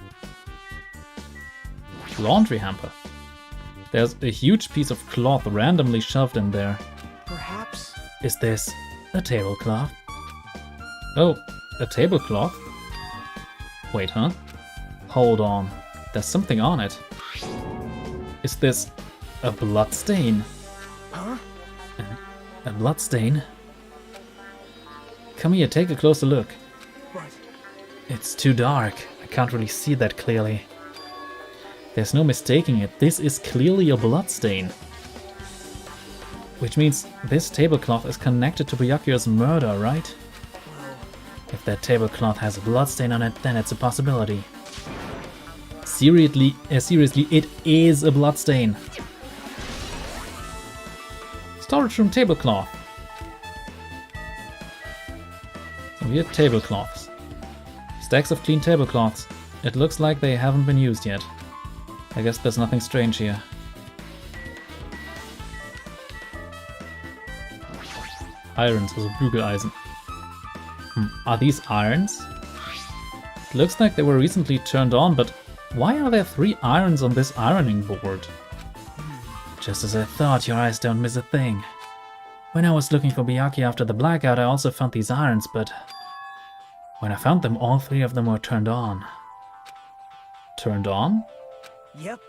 Laundry hamper. There's a huge piece of cloth randomly shoved in there. Perhaps. Is this a tablecloth? Oh, a tablecloth? Wait, huh? Hold on. There's something on it. Is this a bloodstain? Huh? A bloodstain? Come here, take a closer look. But It's too dark. I can't really see that clearly. There's no mistaking it. This is clearly a bloodstain. Which means this tablecloth is connected to Byakuya's murder, right? well, If that tablecloth has a bloodstain on it, then it's a possibility. Seriously, it is a bloodstain. Storage room tablecloth. So we have tablecloths. Stacks of clean tablecloths. It looks like they haven't been used yet. I guess there's nothing strange here. Irons, also Bügeleisen. Are these irons? Looks like they were recently turned on, but why are there 3 irons on this ironing board? Just as I thought, your eyes don't miss a thing. When I was looking for Byakuya after the blackout, I also found these irons, but when I found them, all 3 of them were turned on. Turned on? Yep.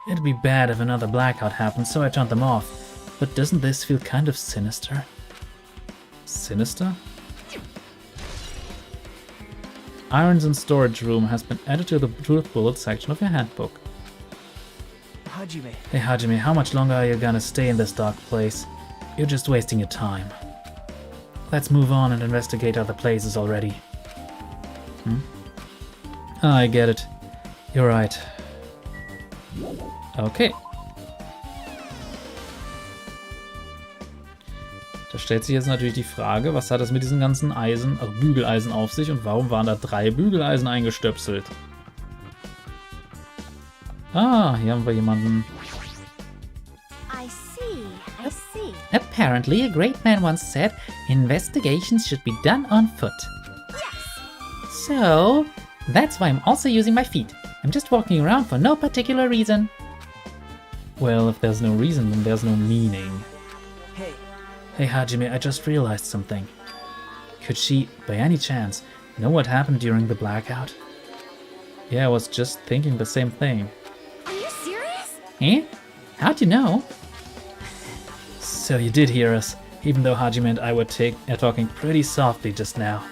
It'd be bad if another blackout happened, so I turned them off. But doesn't this feel kind of sinister? Sinister? Irons in storage room has been added to the truth bullet section of your handbook. Hajime. Hey Hajime, how much longer are you gonna stay in this dark place? You're just wasting your time. Let's move on and investigate other places already. I get it. You're right. Okay. Da stellt sich jetzt natürlich die Frage, was hat es mit diesen ganzen Eisen, also Bügeleisen auf sich und warum waren da 3 Bügeleisen eingestöpselt? Ah, hier haben wir jemanden. I see. Apparently, a great man once said, investigations should be done on foot. Yes. So, that's why I'm also using my feet. I'm just walking around for no particular reason. Well, if there's no reason, then there's no meaning. Hey, Hey Hajime, I just realized something. Could she, by any chance, know what happened during the blackout? Yeah, I was just thinking the same thing. Are you serious? Eh? How'd you know? So you did hear us, even though Hajime and I were talking pretty softly just now.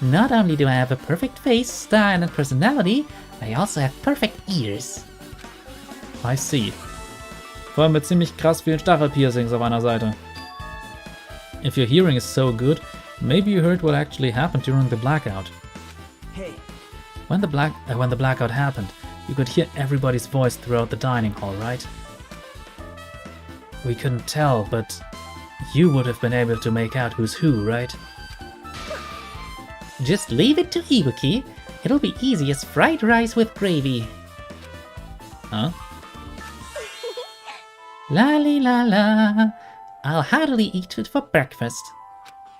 Not only do I have a perfect face, style, and personality, I also have perfect ears. I see. Vor allem mit ziemlich krass vielen Stachelpiercings auf einer Seite. If your hearing is so good, maybe you heard what actually happened during the blackout. hey. When the blackout happened, you could hear everybody's voice throughout the dining hall, right? We couldn't tell, but you would have been able to make out who's who, right? Just leave it to Ibuki. It'll be easy as fried rice with gravy. Huh? La li la la. I'll hardly eat it for breakfast.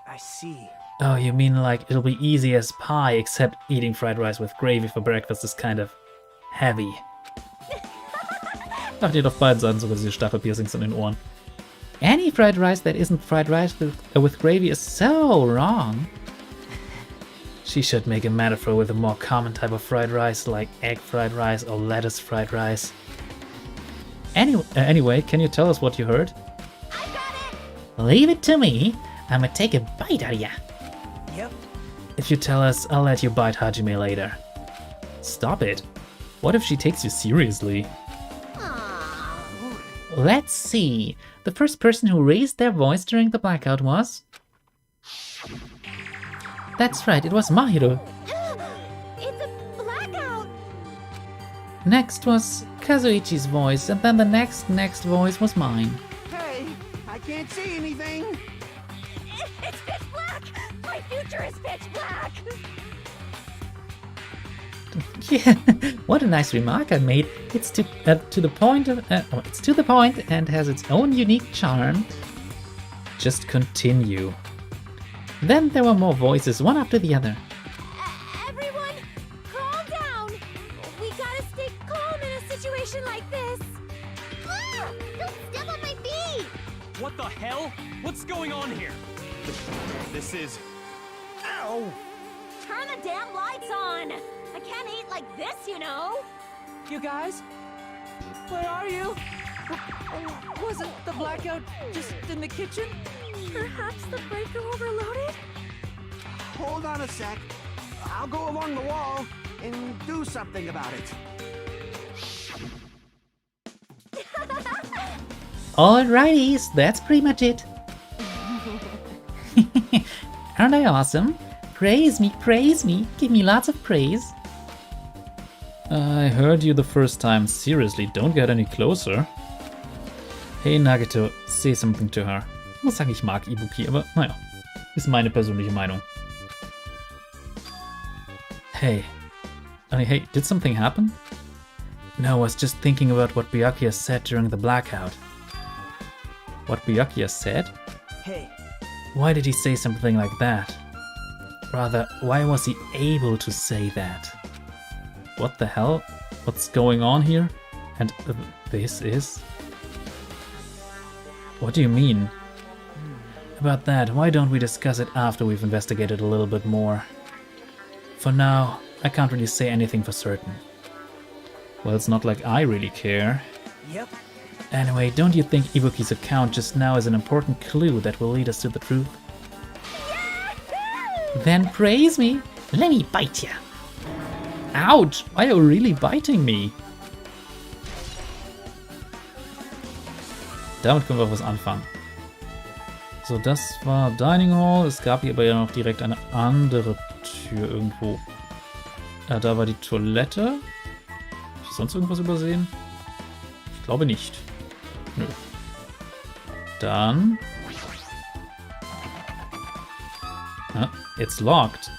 I see. Oh, you mean like it'll be easy as pie, except eating fried rice with gravy for breakfast is kind of heavy. Ach, die hat auf beiden Seiten sogar diese Stachelpiercings in den Ohren. Any fried rice that isn't fried rice with gravy is so wrong. She should make a metaphor with a more common type of fried rice, like egg fried rice or lettuce fried rice. Anyway, can you tell us what you heard? Leave it to me. I'ma take a bite out of ya. Yep. If you tell us, I'll let you bite Hajime later. Stop it. What if she takes you seriously? Let's see. The first person who raised their voice during the blackout was... That's right, it was Mahiro. It's a blackout. Next was Kazuichi's voice, and then the next voice was mine. Hey, I can't see anything. It's pitch black. My future is pitch black. Yeah, what a nice remark I made. It's to the point and has its own unique charm. Just continue. Then there were more voices, one after the other. Everyone, calm down. We gotta stay calm in a situation like this. Ah! Don't step on my feet. What the hell? What's going on here? This is... Ow! Turn the damn lights on. I can't eat like this, you know. You guys? Where are you? Wasn't the blackout just in the kitchen? Perhaps the breaker overloaded? Hold on a sec. I'll go along the wall and do something about it. Alrighties, that's pretty much it. Aren't I awesome? Praise me, give me lots of praise. I heard you the first time. Seriously, don't get any closer. Hey Nagito, say something to her. Ich muss sagen, ich mag Ibuki, aber naja, ist meine persönliche Meinung. Hey. Hey, did something happen? No, I was just thinking about what Byakuya said during the blackout. What Byakuya said? Hey, Why did he say something like that? Rather, why was he able to say that? What the hell? What's going on here? And this is? What do you mean? About that, why don't we discuss it after we've investigated a little bit more? For now, I can't really say anything for certain. Well, it's not like I really care. Yep. Anyway, don't you think Ibuki's account just now is an important clue that will lead us to the truth? Then praise me. Let me bite ya. Ouch! Why are you really biting me? Damit können wir was anfangen. So, das war Dining Hall. Es gab hier aber ja noch direkt eine andere Tür irgendwo. Ja, da war die Toilette. Habe ich sonst irgendwas übersehen? Ich glaube nicht. Nö. Dann... Ah, it's locked.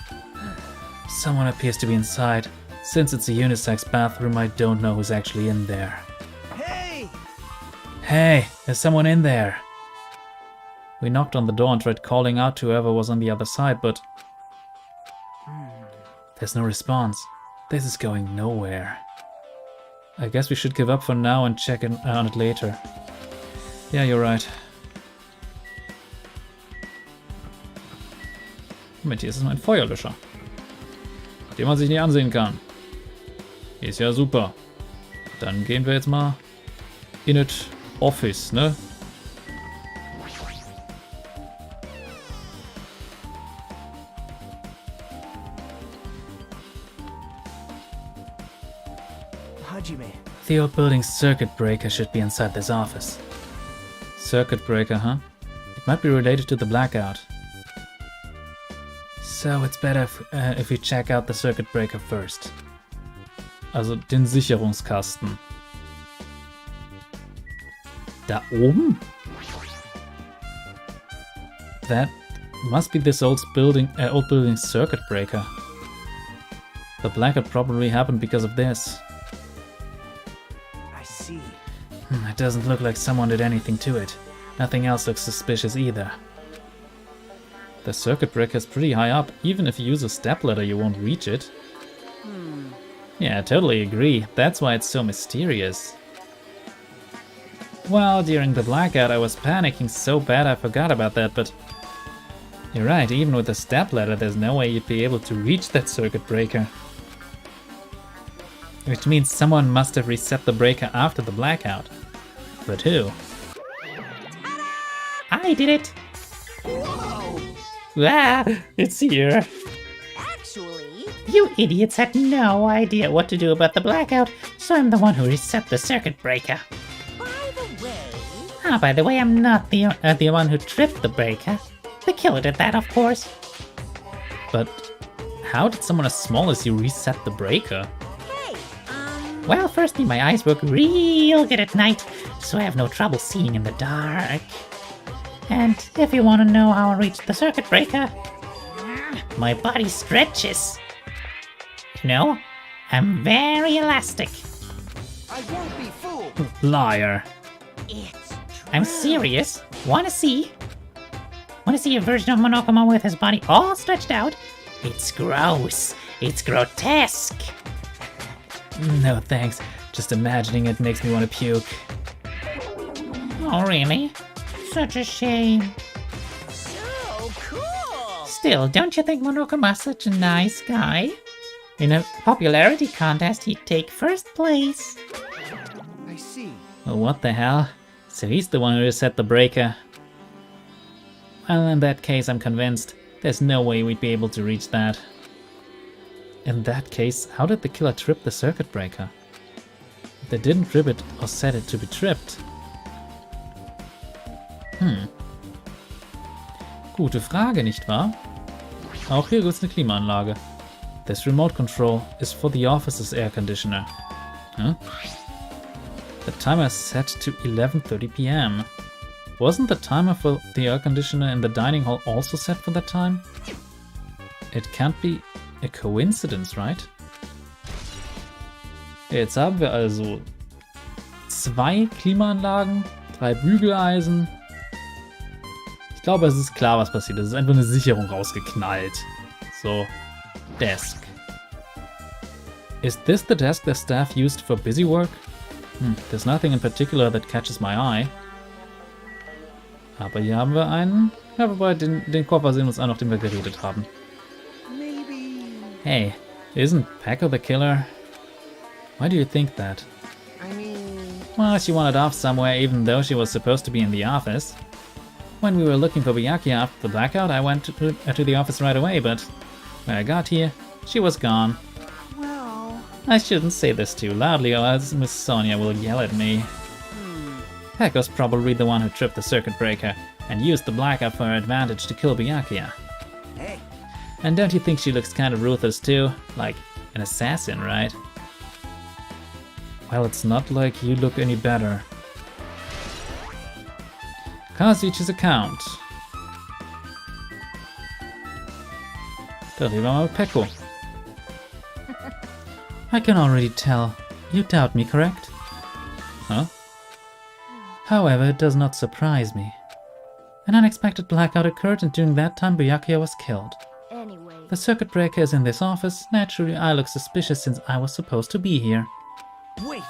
Someone appears to be inside. Since it's a unisex bathroom, I don't know who's actually in there. Hey! Hey, there's someone in there. We knocked on the door and tried calling out to whoever was on the other side, but... There's no response. This is going nowhere. I guess we should give up for now and check on it later. Yeah, you're right. Moment, hier ist es ein Feuerlöscher, den man sich nicht ansehen kann. Ist ja super. Dann gehen wir jetzt mal in das Office, ne? Hajime. The old building's circuit breaker should be inside this office. Circuit breaker, huh? It might be related to the blackout. So it's better if we check out the circuit breaker first. Also den Sicherungskasten. Da oben? That must be this old building's circuit breaker. The blackout probably happened because of this. I see. It doesn't look like someone did anything to it. Nothing else looks suspicious either. The circuit breaker is pretty high up. Even if you use a stepladder, you won't reach it. Yeah, I totally agree. That's why it's so mysterious. Well, during the blackout, I was panicking so bad I forgot about that, but... You're right, even with a stepladder, there's no way you'd be able to reach that circuit breaker. Which means someone must have reset the breaker after the blackout. But who? I did it. Ah, it's here. Actually, You idiots had no idea what to do about the blackout, so I'm the one who reset the circuit breaker. by the way, Ah, by the way, I'm not the one who tripped the breaker. The killer did that, of course. But how did someone as small as you reset the breaker? hey, Well, firstly, my eyes work real good at night, so I have no trouble seeing in the dark. And if you want to know how I reached the circuit breaker, my body stretches. You know, I'm very elastic. I won't be fooled. Liar. it's true. I'm serious. Wanna see? Wanna see a version of Monokuma with his body all stretched out? It's gross. It's grotesque. No thanks. Just imagining it makes me want to puke. Oh, really? Such a shame. So cool. Still, don't you think Monokuma's such a nice guy? In a popularity contest, he'd take first place. I see. Well, what the hell? So he's the one who reset the breaker. Well, in that case, I'm convinced there's no way we'd be able to reach that. In that case, how did the killer trip the circuit breaker? They didn't trip it or set it to be tripped. Gute Frage, nicht wahr? Auch hier gibt's eine Klimaanlage. This remote control is for the office's air conditioner. Huh? The timer is set to 11:30 p.m. Wasn't the timer for the air conditioner in the dining hall also set for that time? It can't be a coincidence, right? Jetzt haben wir also 2 Klimaanlagen, 3 Ich glaube, es ist klar, was passiert ist. Es ist einfach eine Sicherung rausgeknallt. So, desk. Is this the desk the staff used for busy work? There's nothing in particular that catches my eye. Aber hier haben wir einen. Ja, wobei den Koffer sehen wir uns an, nachdem wir geredet haben. Maybe. Hey, isn't Peko the killer? Why do you think that? I mean. Well, she wandered off somewhere even though she was supposed to be in the office. When we were looking for Byakuya after the blackout, I went to the office right away, but when I got here, she was gone. Well. I shouldn't say this too loudly or else Miss Sonia will yell at me. Peko's probably the one who tripped the circuit breaker and used the blackout for her advantage to kill Byakuya. Hey. And don't you think she looks kind of ruthless too? Like an assassin, right? Well, it's not like you look any better. Kazuichi's account. Da reden wir mal mit Peko. I can already tell. You doubt me, correct? Huh? However, it does not surprise me. An unexpected blackout occurred and during that time Byakuya was killed. Anyway. The circuit breaker is in this office. Naturally, I look suspicious since I was supposed to be here. Wait.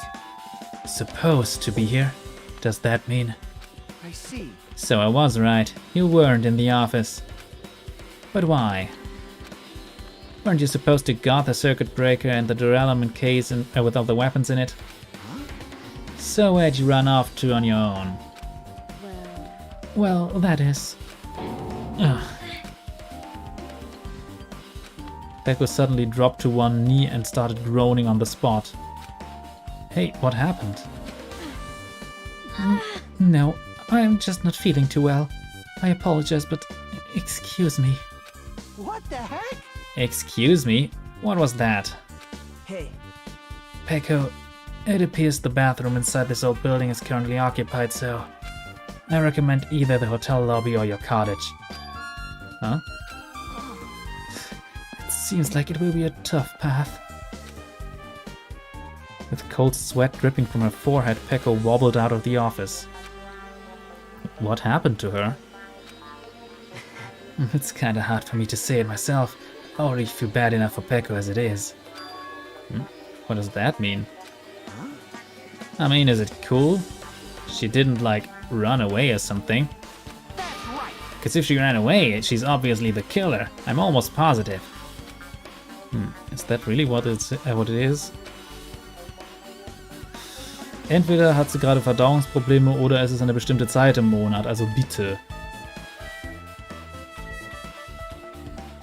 Supposed to be here? Does that mean? I see. So I was right. You weren't in the office. But why? Weren't you supposed to guard the circuit breaker and the Dhorannis case with all the weapons in it? So where'd you run off to on your own? Well, that is... Ugh. Peko suddenly dropped to one knee and started groaning on the spot. Hey, what happened? No, I'm just not feeling too well. I apologize, but excuse me. What the heck? Excuse me? What was that? Hey. Peko, it appears the bathroom inside this old building is currently occupied, so I recommend either the hotel lobby or your cottage. Huh? It seems like it will be a tough path. With cold sweat dripping from her forehead, Peko wobbled out of the office. What happened to her? It's kinda hard for me to say it myself. I already feel bad enough for Peko as it is. What does that mean? I mean, is it cool? She didn't, like, run away or something. That's right. Because if she ran away, she's obviously the killer. I'm almost positive. Is that really what it is? Entweder hat sie gerade Verdauungsprobleme oder es ist eine bestimmte Zeit im Monat, also bitte.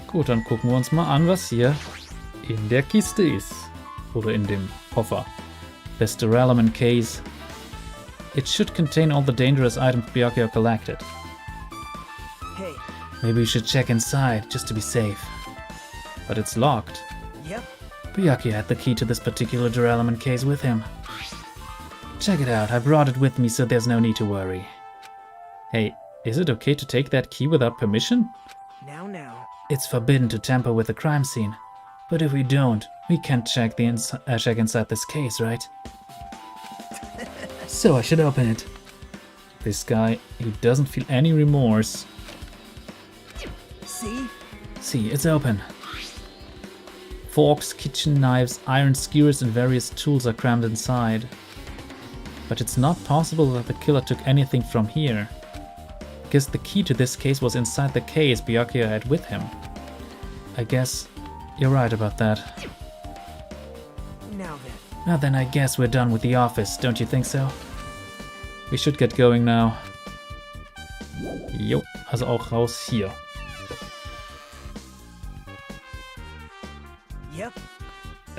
Gut, dann gucken wir uns mal an, was hier in der Kiste ist. Oder in dem Koffer. This Dhorannis case. It should contain all the dangerous items Byakuya collected. Hey. Maybe we should check inside, just to be safe. But it's locked. Yep. Byakuya had the key to this particular Dhorannis case with him. Check it out, I brought it with me so there's no need to worry. Hey, is it okay to take that key without permission? Now. It's forbidden to tamper with the crime scene. But if we don't, we can't check check inside this case, right? So I should open it. This guy, he doesn't feel any remorse. See? See, it's open. Forks, kitchen knives, iron skewers and various tools are crammed inside. But it's not possible that the killer took anything from here. Guess the key to this case was inside the case Byakuya had with him. I guess you're right about that. Now then. Now then, I guess we're done with the office, don't you think so? We should get going now. Jo, also auch raus hier. Yep.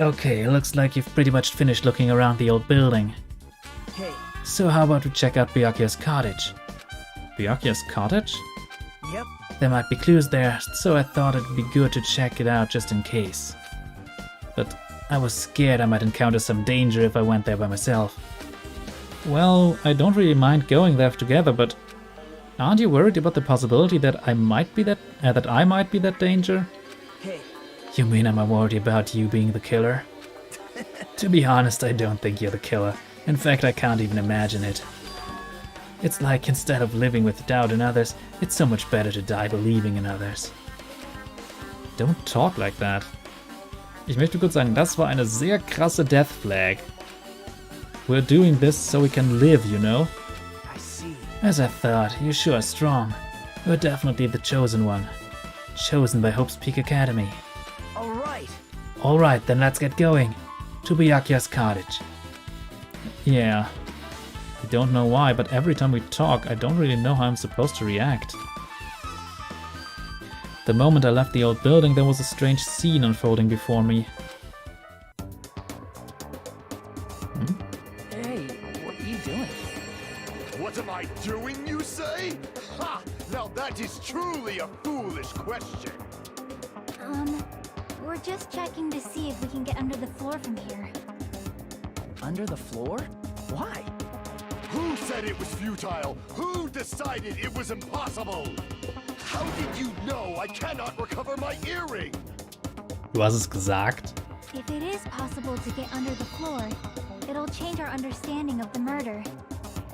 Okay, looks like you've pretty much finished looking around the old building. Hey. So how about we check out Byakuya's cottage? Byakuya's cottage? Yep. There might be clues there, so I thought it'd be good to check it out just in case. But I was scared I might encounter some danger if I went there by myself. Well, I don't really mind going there together, but aren't you worried about the possibility that I might be that danger? Hey. You mean I'm worried about you being the killer? To be honest, I don't think you're the killer. In fact, I can't even imagine it. It's like instead of living with doubt in others, it's so much better to die believing in others. Don't talk like that. Ich möchte kurz sagen, das war eine sehr krasse Death Flag. We're doing this so we can live, you know? I see. As I thought, you're sure strong. You're definitely the chosen one. Chosen by Hope's Peak Academy. All right. Alright, then let's get going. To Byakuya's cottage. Yeah. I don't know why, but every time we talk, I don't really know how I'm supposed to react. The moment I left the old building, there was a strange scene unfolding before me. Hey, what are you doing? What am I doing, you say? Ha! Now that is truly a foolish question. We're just checking to see if we can get under the floor from here. Under the floor? Why? Who said it was futile? Who decided it was impossible? How did you know I cannot recover my earring? Du hast es gesagt. If it is possible to get under the floor, it'll change our understanding of the murder,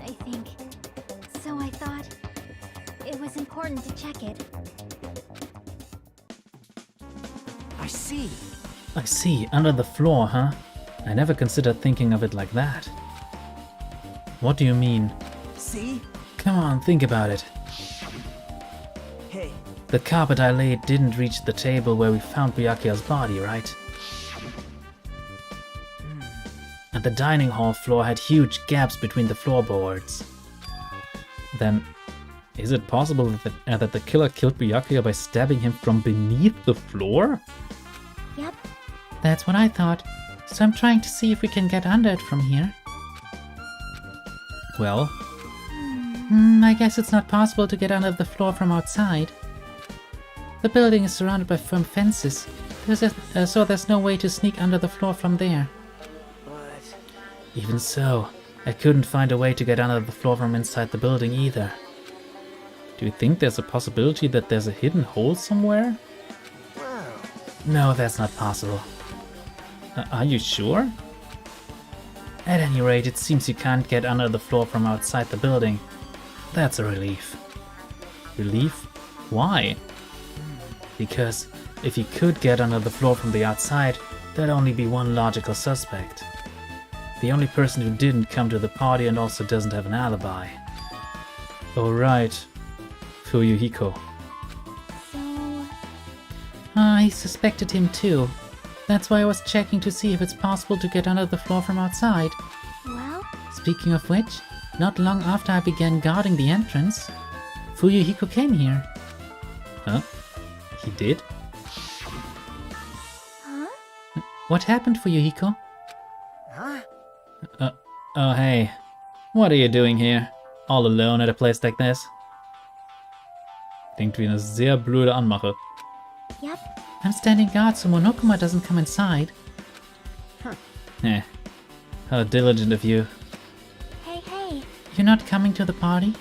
I think. So I thought it was important to check it. I see. I see, under the floor, huh? I never considered thinking of it like that. What do you mean? See? Come on, think about it. Hey, The carpet I laid didn't reach the table where we found Byakuya's body, right? And the dining hall floor had huge gaps between the floorboards. Then, is it possible that the killer killed Byakuya by stabbing him from beneath the floor? Yep. That's what I thought. So I'm trying to see if we can get under it from here. Well, I guess it's not possible to get under the floor from outside. The building is surrounded by firm fences, so there's no way to sneak under the floor from there. but... Even so, I couldn't find a way to get under the floor from inside the building either. do you think there's a possibility that there's a hidden hole somewhere? Well... No, that's not possible. Are you sure? At any rate, it seems you can't get under the floor from outside the building. That's a relief. Relief? Why? Because if you could get under the floor from the outside, there'd only be one logical suspect. The only person who didn't come to the party and also doesn't have an alibi. Oh right, Fuyuhiko. So, I suspected him too. That's why I was checking to see if it's possible to get under the floor from outside. well, Speaking of which, not long after I began guarding the entrance, Fuyuhiko came here. Huh? He did? huh? What happened, Fuyuhiko? Huh? Oh hey, what are you doing here? All alone at a place like this? Klingt wie eine sehr blöde Anmache. Yep. I'm standing guard so Monokuma doesn't come inside. Eh, how diligent of you. Hey. You're not coming to the party?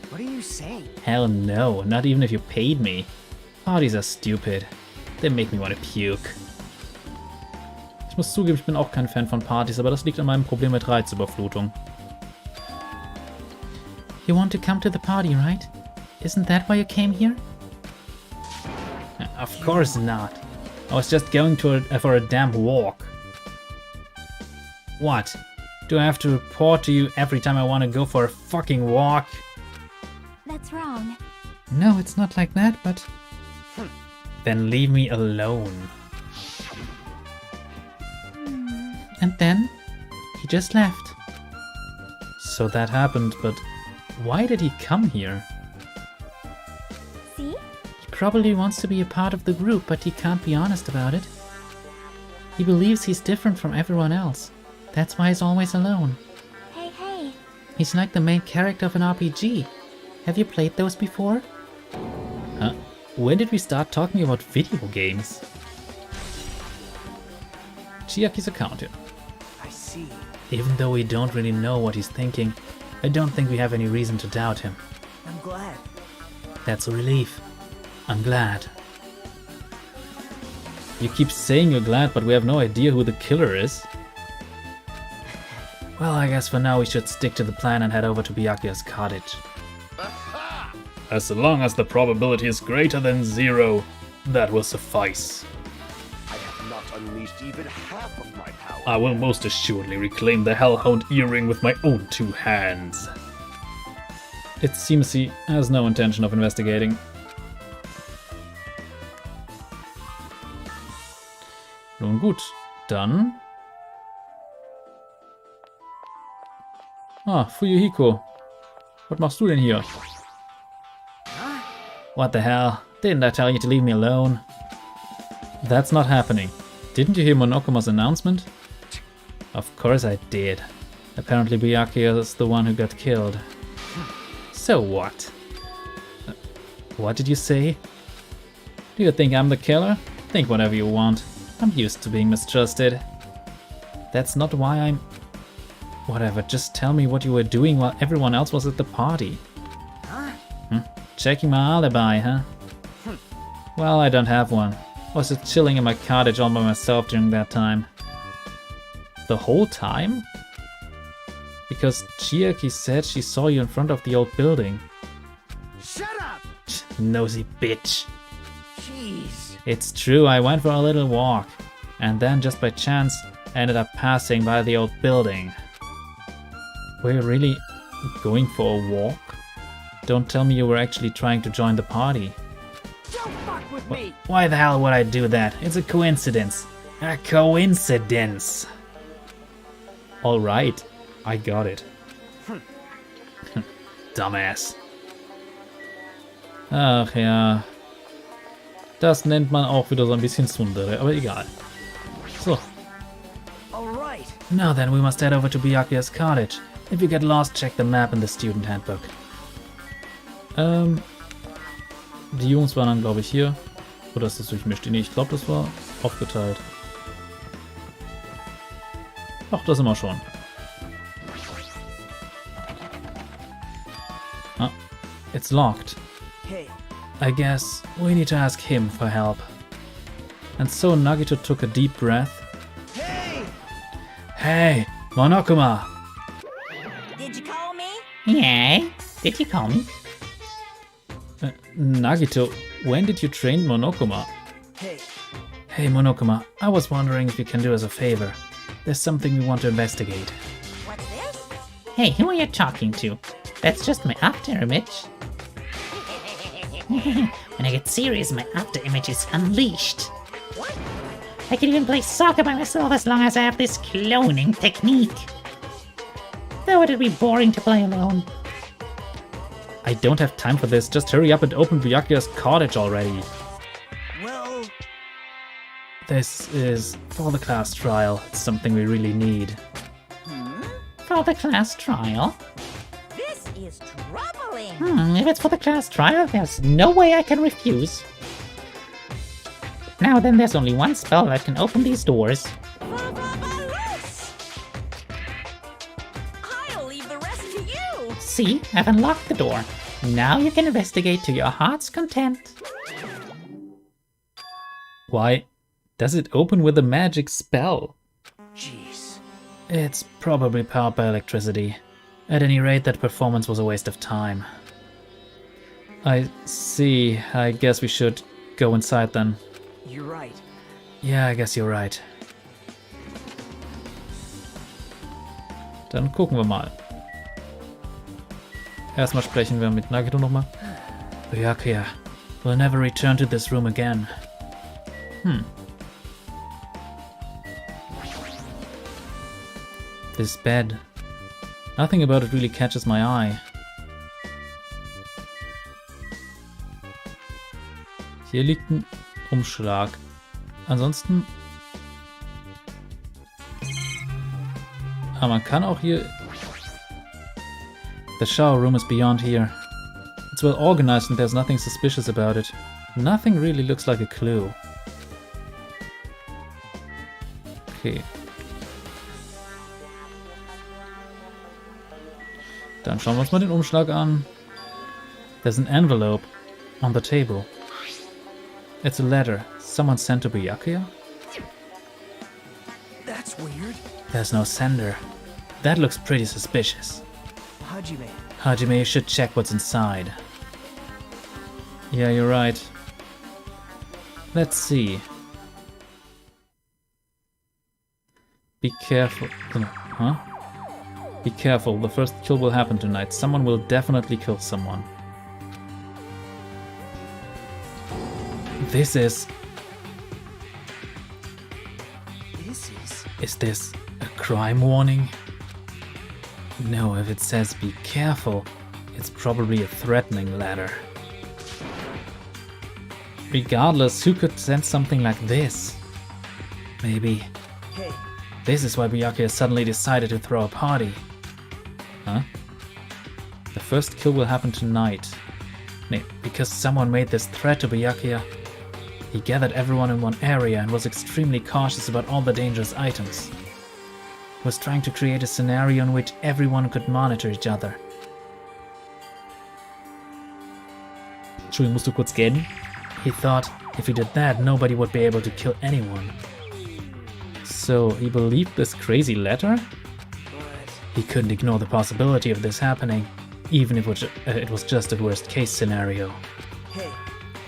What are you saying? Hell no, not even if you paid me. Parties are stupid. They make me want to puke. Ich muss zugeben, ich bin auch kein Fan von Partys, aber das liegt an meinem Problem mit Reizüberflutung. You want to come to the party, right? Isn't that why you came here? Of course not. I was just going for a damn walk. What? Do I have to report to you every time I want to go for a fucking walk? That's wrong. No, it's not like that, but... Then leave me alone. And then, he just left. So that happened, but why did he come here? See? He probably wants to be a part of the group, but he can't be honest about it. He believes he's different from everyone else. That's why he's always alone. Hey. He's like the main character of an RPG. Have you played those before? Huh? When did we start talking about video games? Chiaki's account here. I see. Even though we don't really know what he's thinking, I don't think we have any reason to doubt him. I'm glad. That's a relief. I'm glad. You keep saying you're glad, but we have no idea who the killer is. Well, I guess for now we should stick to the plan and head over to Byakuya's cottage. As long as the probability is greater than 0, That will suffice. I have not unleashed even half of my power. I will most assuredly reclaim the Hellhound Earring with my own 2 hands. It seems he has no intention of investigating. Nun gut, dann... Ah, Fuyuhiko. Was machst du denn hier? What the hell? Didn't I tell you to leave me alone? That's not happening. Didn't you hear Monokuma's announcement? Of course I did. Apparently Byakuya is the one who got killed. So what? What did you say? Do you think I'm the killer? Think whatever you want. I'm used to being mistrusted. That's not why I'm... Whatever, just tell me what you were doing while everyone else was at the party. Checking my alibi, huh? Well, I don't have one. I was just chilling in my cottage all by myself during that time. The whole time? Because Chiaki said she saw you in front of the old building. Shut up! Nosy bitch. Jeez. It's true, I went for a little walk. And then just by chance, I ended up passing by the old building. Were you really going for a walk? Don't tell me you were actually trying to join the party. Don't fuck with me! Why the hell would I do that? It's a coincidence. A coincidence. Alright, I got it. Dumbass. Ach ja. Das nennt man auch wieder so ein bisschen Tsundere, aber egal. So. Alright. Now then, we must head over to Byakuya's cottage. If you get lost, check the map in the student handbook. Die Jungs waren dann, glaube ich, hier. Oder ist das durchmischt? Nee, ich glaube, das war aufgeteilt. Ach, das immer schon. Ah, it's locked. Hey. I guess we need to ask him for help. And so Nagito took a deep breath. Hey! Hey, Monokuma! Did you call me? Yeah? Did you call me? Nagito, when did you train Monokuma? Hey. Hey Monokuma, I was wondering if you can do us a favor. There's something we want to investigate. What's this? Hey, who are you talking to? That's just my after image. When I get serious, my after image is unleashed. What? I can even play soccer by myself as long as I have this cloning technique. Though it'd be boring to play alone. I don't have time for this, just hurry up and open Byakuya's cottage already. Well... This is for the class trial, it's something we really need. For the class trial? This is troubling. If it's for the class trial, there's no way I can refuse. Now then, there's only one spell that can open these doors. I'll leave the rest to you. See, I've unlocked the door. Now you can investigate to your heart's content. Why does it open with a magic spell? Jeez. It's probably powered by electricity. At any rate, that performance was a waste of time. I see. I guess we should go inside then. You're right. Yeah, I guess you're right. Dann gucken wir mal. Erstmal sprechen wir mit Nagito nochmal. Byakuya, we'll never return to this room again. This bed. Nothing about it really catches my eye. Hier liegt ein Umschlag. Ansonsten... man kann auch hier... The shower room is beyond here. It's well organized and there's nothing suspicious about it. Nothing really looks like a clue. Okay. Dann schauen wir uns mal den Umschlag an. There's an envelope on the table. It's a letter someone sent to Byakuya. That's weird. There's no sender. That looks pretty suspicious. Hajime. Hajime, you should check what's inside. Yeah, you're right. Let's see. Be careful. Huh? Be careful, the first kill will happen tonight. Someone will definitely kill someone. This is... Is this a crime warning? No, if it says be careful, it's probably a threatening letter. Regardless, who could send something like this? Maybe... This is why Byakuya suddenly decided to throw a party. Huh? The first kill will happen tonight. Because someone made this threat to Byakuya. He gathered everyone in one area and was extremely cautious about all the dangerous items. He was trying to create a scenario in which everyone could monitor each other. Entschuldigung, musst du kurz gehen? He thought if he did that, nobody would be able to kill anyone. So he believed this crazy letter? He couldn't ignore the possibility of this happening, even if it was just a worst-case scenario.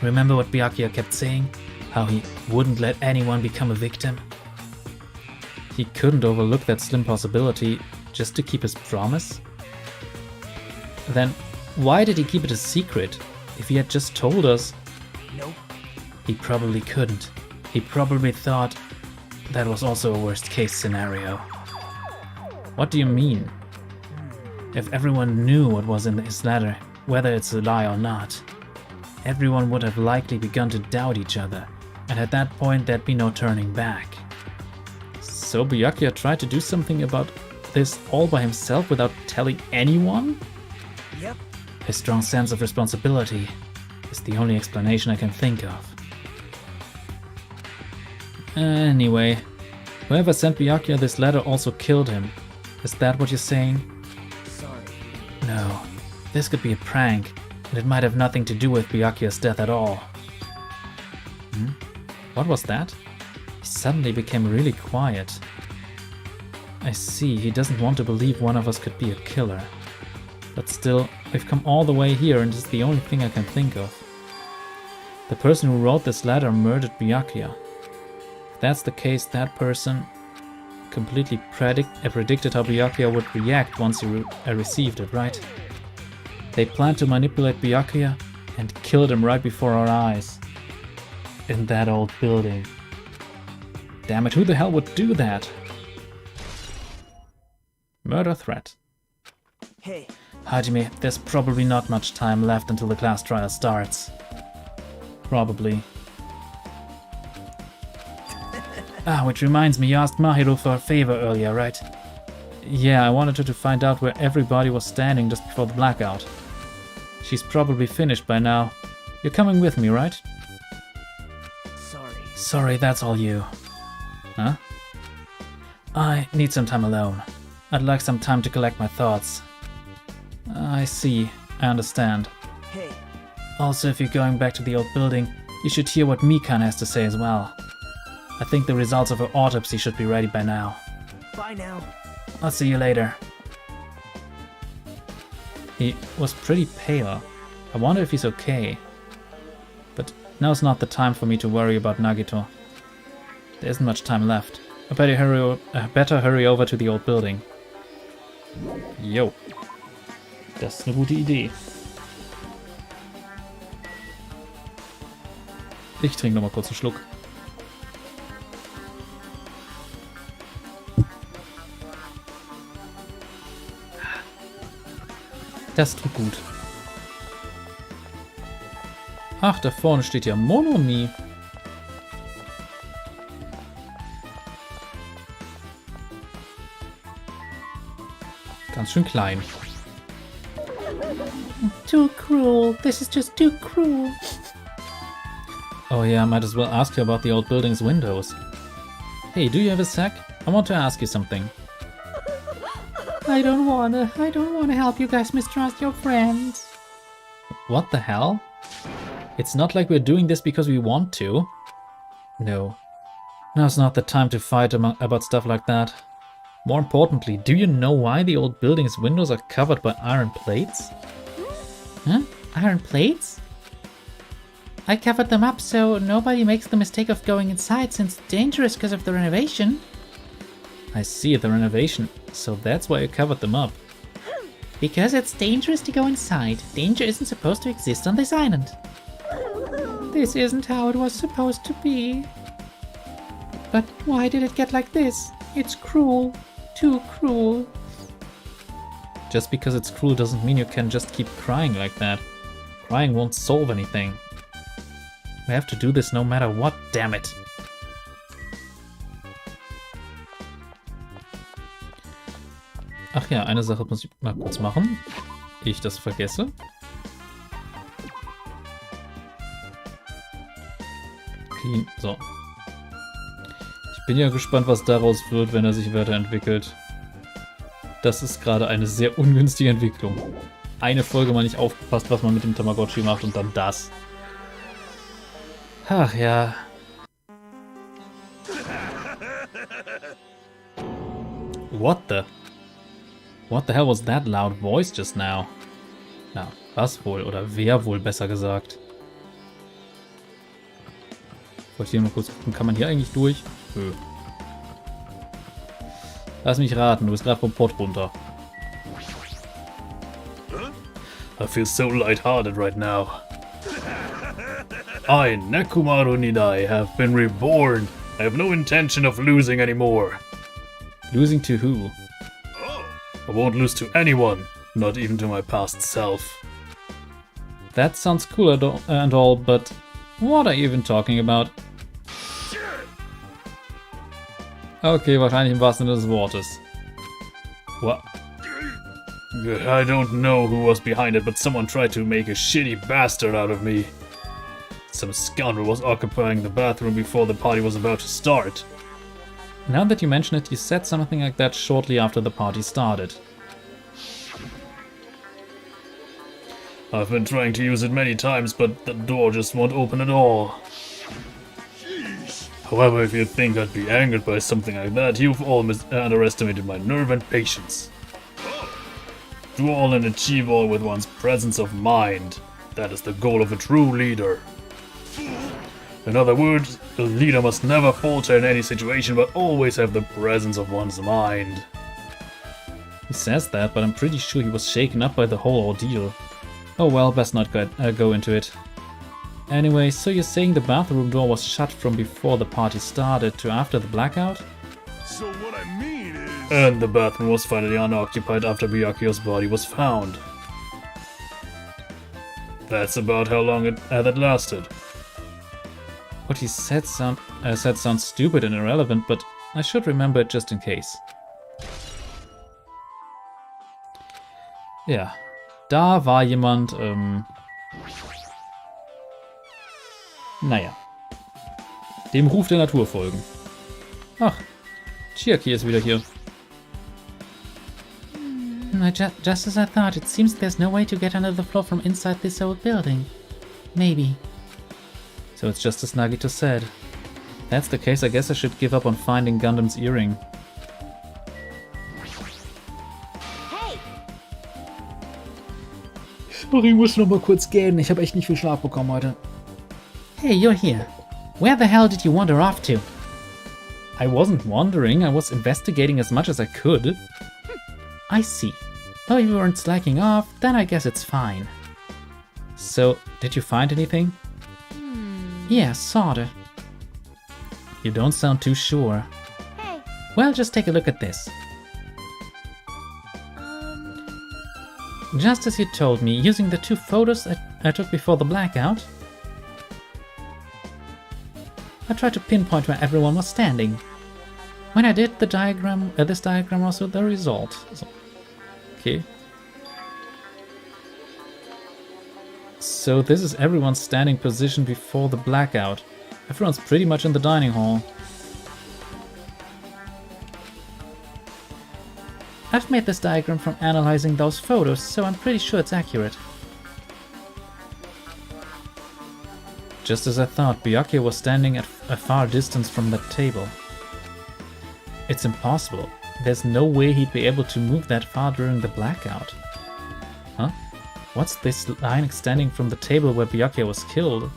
Remember what Byakuya kept saying? How he wouldn't let anyone become a victim? He couldn't overlook that slim possibility just to keep his promise? Then why did he keep it a secret? If he had just told us... Nope. He probably couldn't. He probably thought that was also a worst-case scenario. What do you mean? If everyone knew what was in his letter, whether it's a lie or not, everyone would have likely begun to doubt each other, and at that point there'd be no turning back. So Byakuya tried to do something about this all by himself without telling anyone? Yep. His strong sense of responsibility is the only explanation I can think of. Anyway, whoever sent Byakuya this letter also killed him. Is that what you're saying? Sorry. No, this could be a prank, and it might have nothing to do with Byakuya's death at all. What was that? He suddenly became really quiet. I see, he doesn't want to believe one of us could be a killer. But still, we've come all the way here and it's the only thing I can think of. The person who wrote this letter murdered Byakuya. If that's the case, that person completely predicted how Byakuya would react once he received it, right? They planned to manipulate Byakuya and killed him right before our eyes. In that old building. Damn it, who the hell would do that? Murder threat. Hey. Hajime, there's probably not much time left until the class trial starts. Probably. Which reminds me, you asked Mahiru for a favor earlier, right? Yeah, I wanted her to find out where everybody was standing just before the blackout. She's probably finished by now. You're coming with me, right? Sorry, that's all you. Huh? I need some time alone. I'd like some time to collect my thoughts. I see. I understand. Hey. Also, if you're going back to the old building, you should hear what Mikan has to say as well. I think the results of her autopsy should be ready by now. Bye now. I'll see you later. He was pretty pale. I wonder if he's okay. But now's not the time for me to worry about Nagito. There isn't much time left. I better hurry over to the old building. Yo. Das ist eine gute Idee. Ich trinke noch mal kurz einen Schluck. Das tut gut. Ach, da vorne steht ja Monomi. Ganz schön klein. Too cruel. This is just too cruel. Oh yeah, I might as well ask you about the old building's windows. Hey, do you have a sec? I want to ask you something. I don't wanna help you guys mistrust your friends. What the hell? It's not like we're doing this because we want to. No. Now's not the time to fight about stuff like that. More importantly, do you know why the old building's windows are covered by iron plates? Huh? Iron plates? I covered them up so nobody makes the mistake of going inside since it's dangerous because of the renovation. I see, the renovation. So that's why you covered them up. Because it's dangerous to go inside. Danger isn't supposed to exist on this island. This isn't how it was supposed to be. But why did it get like this? It's cruel. Too cruel. Just because it's cruel doesn't mean you can just keep crying like that. Crying won't solve anything. We have to do this no matter what, damn it. Ach ja, eine Sache muss ich mal kurz machen. Ich das vergesse. Okay, so. Ich bin ja gespannt, was daraus wird, wenn er sich weiterentwickelt. Das ist gerade eine sehr ungünstige Entwicklung. Eine Folge mal nicht aufgepasst, was man mit dem Tamagotchi macht und dann das. Ach ja. What the hell was that loud voice just now? Na, was wohl? Oder wer wohl, besser gesagt? Ich wollte hier mal kurz gucken, kann man hier eigentlich durch? Nö. Lass mich raten, du bist gerade vom Pott runter. I feel so lighthearted right now. I, Nekumaru Nidai, have been reborn. I have no intention of losing anymore. Losing to who? I won't lose to anyone, not even to my past self. That sounds cool and all, but what are you even talking about? Okay, wahrscheinlich im wahrsten Sinne des Wortes. What? I don't know who was behind it, but someone tried to make a shitty bastard out of me. Some scoundrel was occupying the bathroom before the party was about to start. Now that you mention it, you said something like that shortly after the party started. I've been trying to use it many times, but the door just won't open at all. However, if you think I'd be angered by something like that, you've all underestimated my nerve and patience. Do all and achieve all with one's presence of mind. That is the goal of a true leader. In other words, a leader must never falter in any situation, but always have the presence of one's mind. He says that, but I'm pretty sure he was shaken up by the whole ordeal. Oh well, best not go into it. Anyway, so you're saying the bathroom door was shut from before the party started to after the blackout? So what I mean is... And the bathroom was finally unoccupied after Byakuyo's body was found. That's about how long that lasted. What he said sounds stupid and irrelevant, but I should remember it just in case. Ja, da war jemand, naja, dem Ruf der Natur folgen. Ach, Chiaki ist wieder hier. Just as I thought, it seems there's no way to get under the floor from inside this old building. Maybe. So it's just as Nagito said. If that's the case, I guess I should give up on finding Gundam's earring. Hey! Sorry, ich muss noch mal kurz gehen. Ich habe echt nicht viel Schlaf bekommen heute. Hey, you're here. Where the hell did you wander off to? I wasn't wandering, I was investigating as much as I could. I see. Oh, you weren't slacking off, then I guess it's fine. So, did you find anything? Yeah, sorta. You don't sound too sure. Hey! Well, just take a look at this. Just as you told me, using the two photos I took before the blackout, I tried to pinpoint where everyone was standing. When I did, the diagram, this diagram was the result. So, okay. So this is everyone's standing position before the blackout. Everyone's pretty much in the dining hall. I've made this diagram from analyzing those photos, so I'm pretty sure it's accurate. Just as I thought, Byakuyo was standing at a far distance from that table. It's impossible. There's no way he'd be able to move that far during the blackout. Huh? What's this line extending from the table where Byakuyo was killed?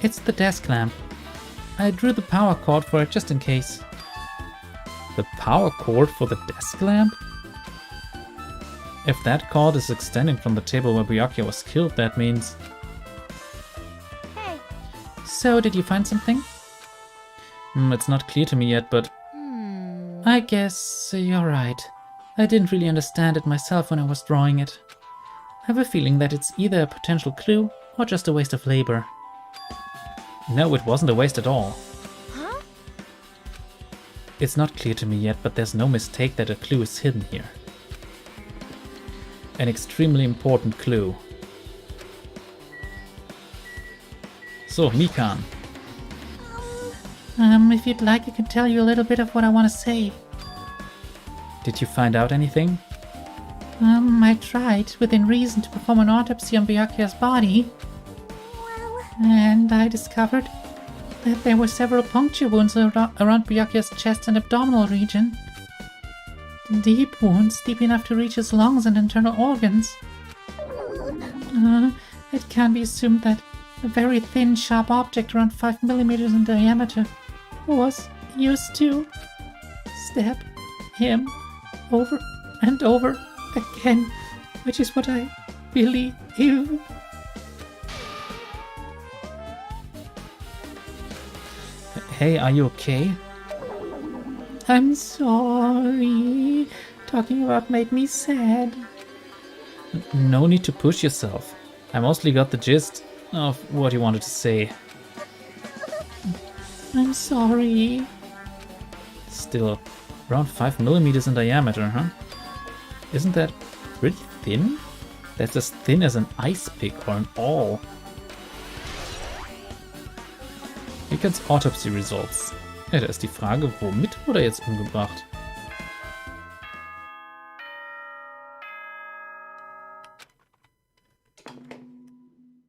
It's the desk lamp. I drew the power cord for it just in case. The power cord for the desk lamp? If that cord is extending from the table where Byakuya was killed, that means... Hey. So, did you find something? It's not clear to me yet, but... I guess you're right. I didn't really understand it myself when I was drawing it. I have a feeling that it's either a potential clue or just a waste of labor. No, it wasn't a waste at all. Huh? It's not clear to me yet, but there's no mistake that a clue is hidden here. An extremely important clue. So, Mikan. If you'd like, I can tell you a little bit of what I want to say. Did you find out anything? I tried, within reason, to perform an autopsy on Byakuya's body. Well, And I discovered that there were several puncture wounds around Byakuya's chest and abdominal region. Deep wounds, deep enough to reach his lungs and internal organs. It can be assumed that a very thin, sharp object around 5 millimeters in diameter was used to stab him over and over again, which is what I believe. Hey, are you okay? I'm sorry. Talking about made me sad. No need to push yourself. I mostly got the gist of what you wanted to say. I'm sorry. Still, around 5 millimeters in diameter, huh? Isn't that pretty thin? That's as thin as an ice pick or an awl. Mikans Autopsy Results. Ja, da ist die Frage, womit wurde er jetzt umgebracht?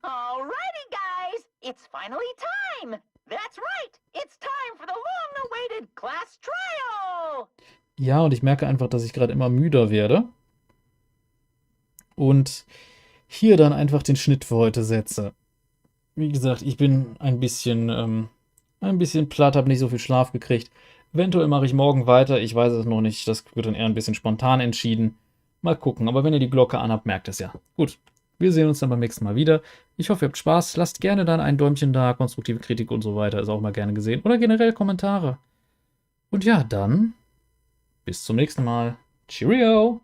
Alrighty, guys! It's finally time! That's right! It's time for the long-awaited class trial! Ja, und ich merke einfach, dass ich gerade immer müder werde. Und hier dann einfach den Schnitt für heute setze. Wie gesagt, ich bin ein bisschen platt, habe nicht so viel Schlaf gekriegt. Eventuell mache ich morgen weiter, ich weiß es noch nicht. Das wird dann eher ein bisschen spontan entschieden. Mal gucken, aber wenn ihr die Glocke anhabt, merkt es ja. Gut, wir sehen uns dann beim nächsten Mal wieder. Ich hoffe, ihr habt Spaß. Lasst gerne dann ein Däumchen da, konstruktive Kritik und so weiter, ist auch mal gerne gesehen. Oder generell Kommentare. Und ja, dann bis zum nächsten Mal. Cheerio!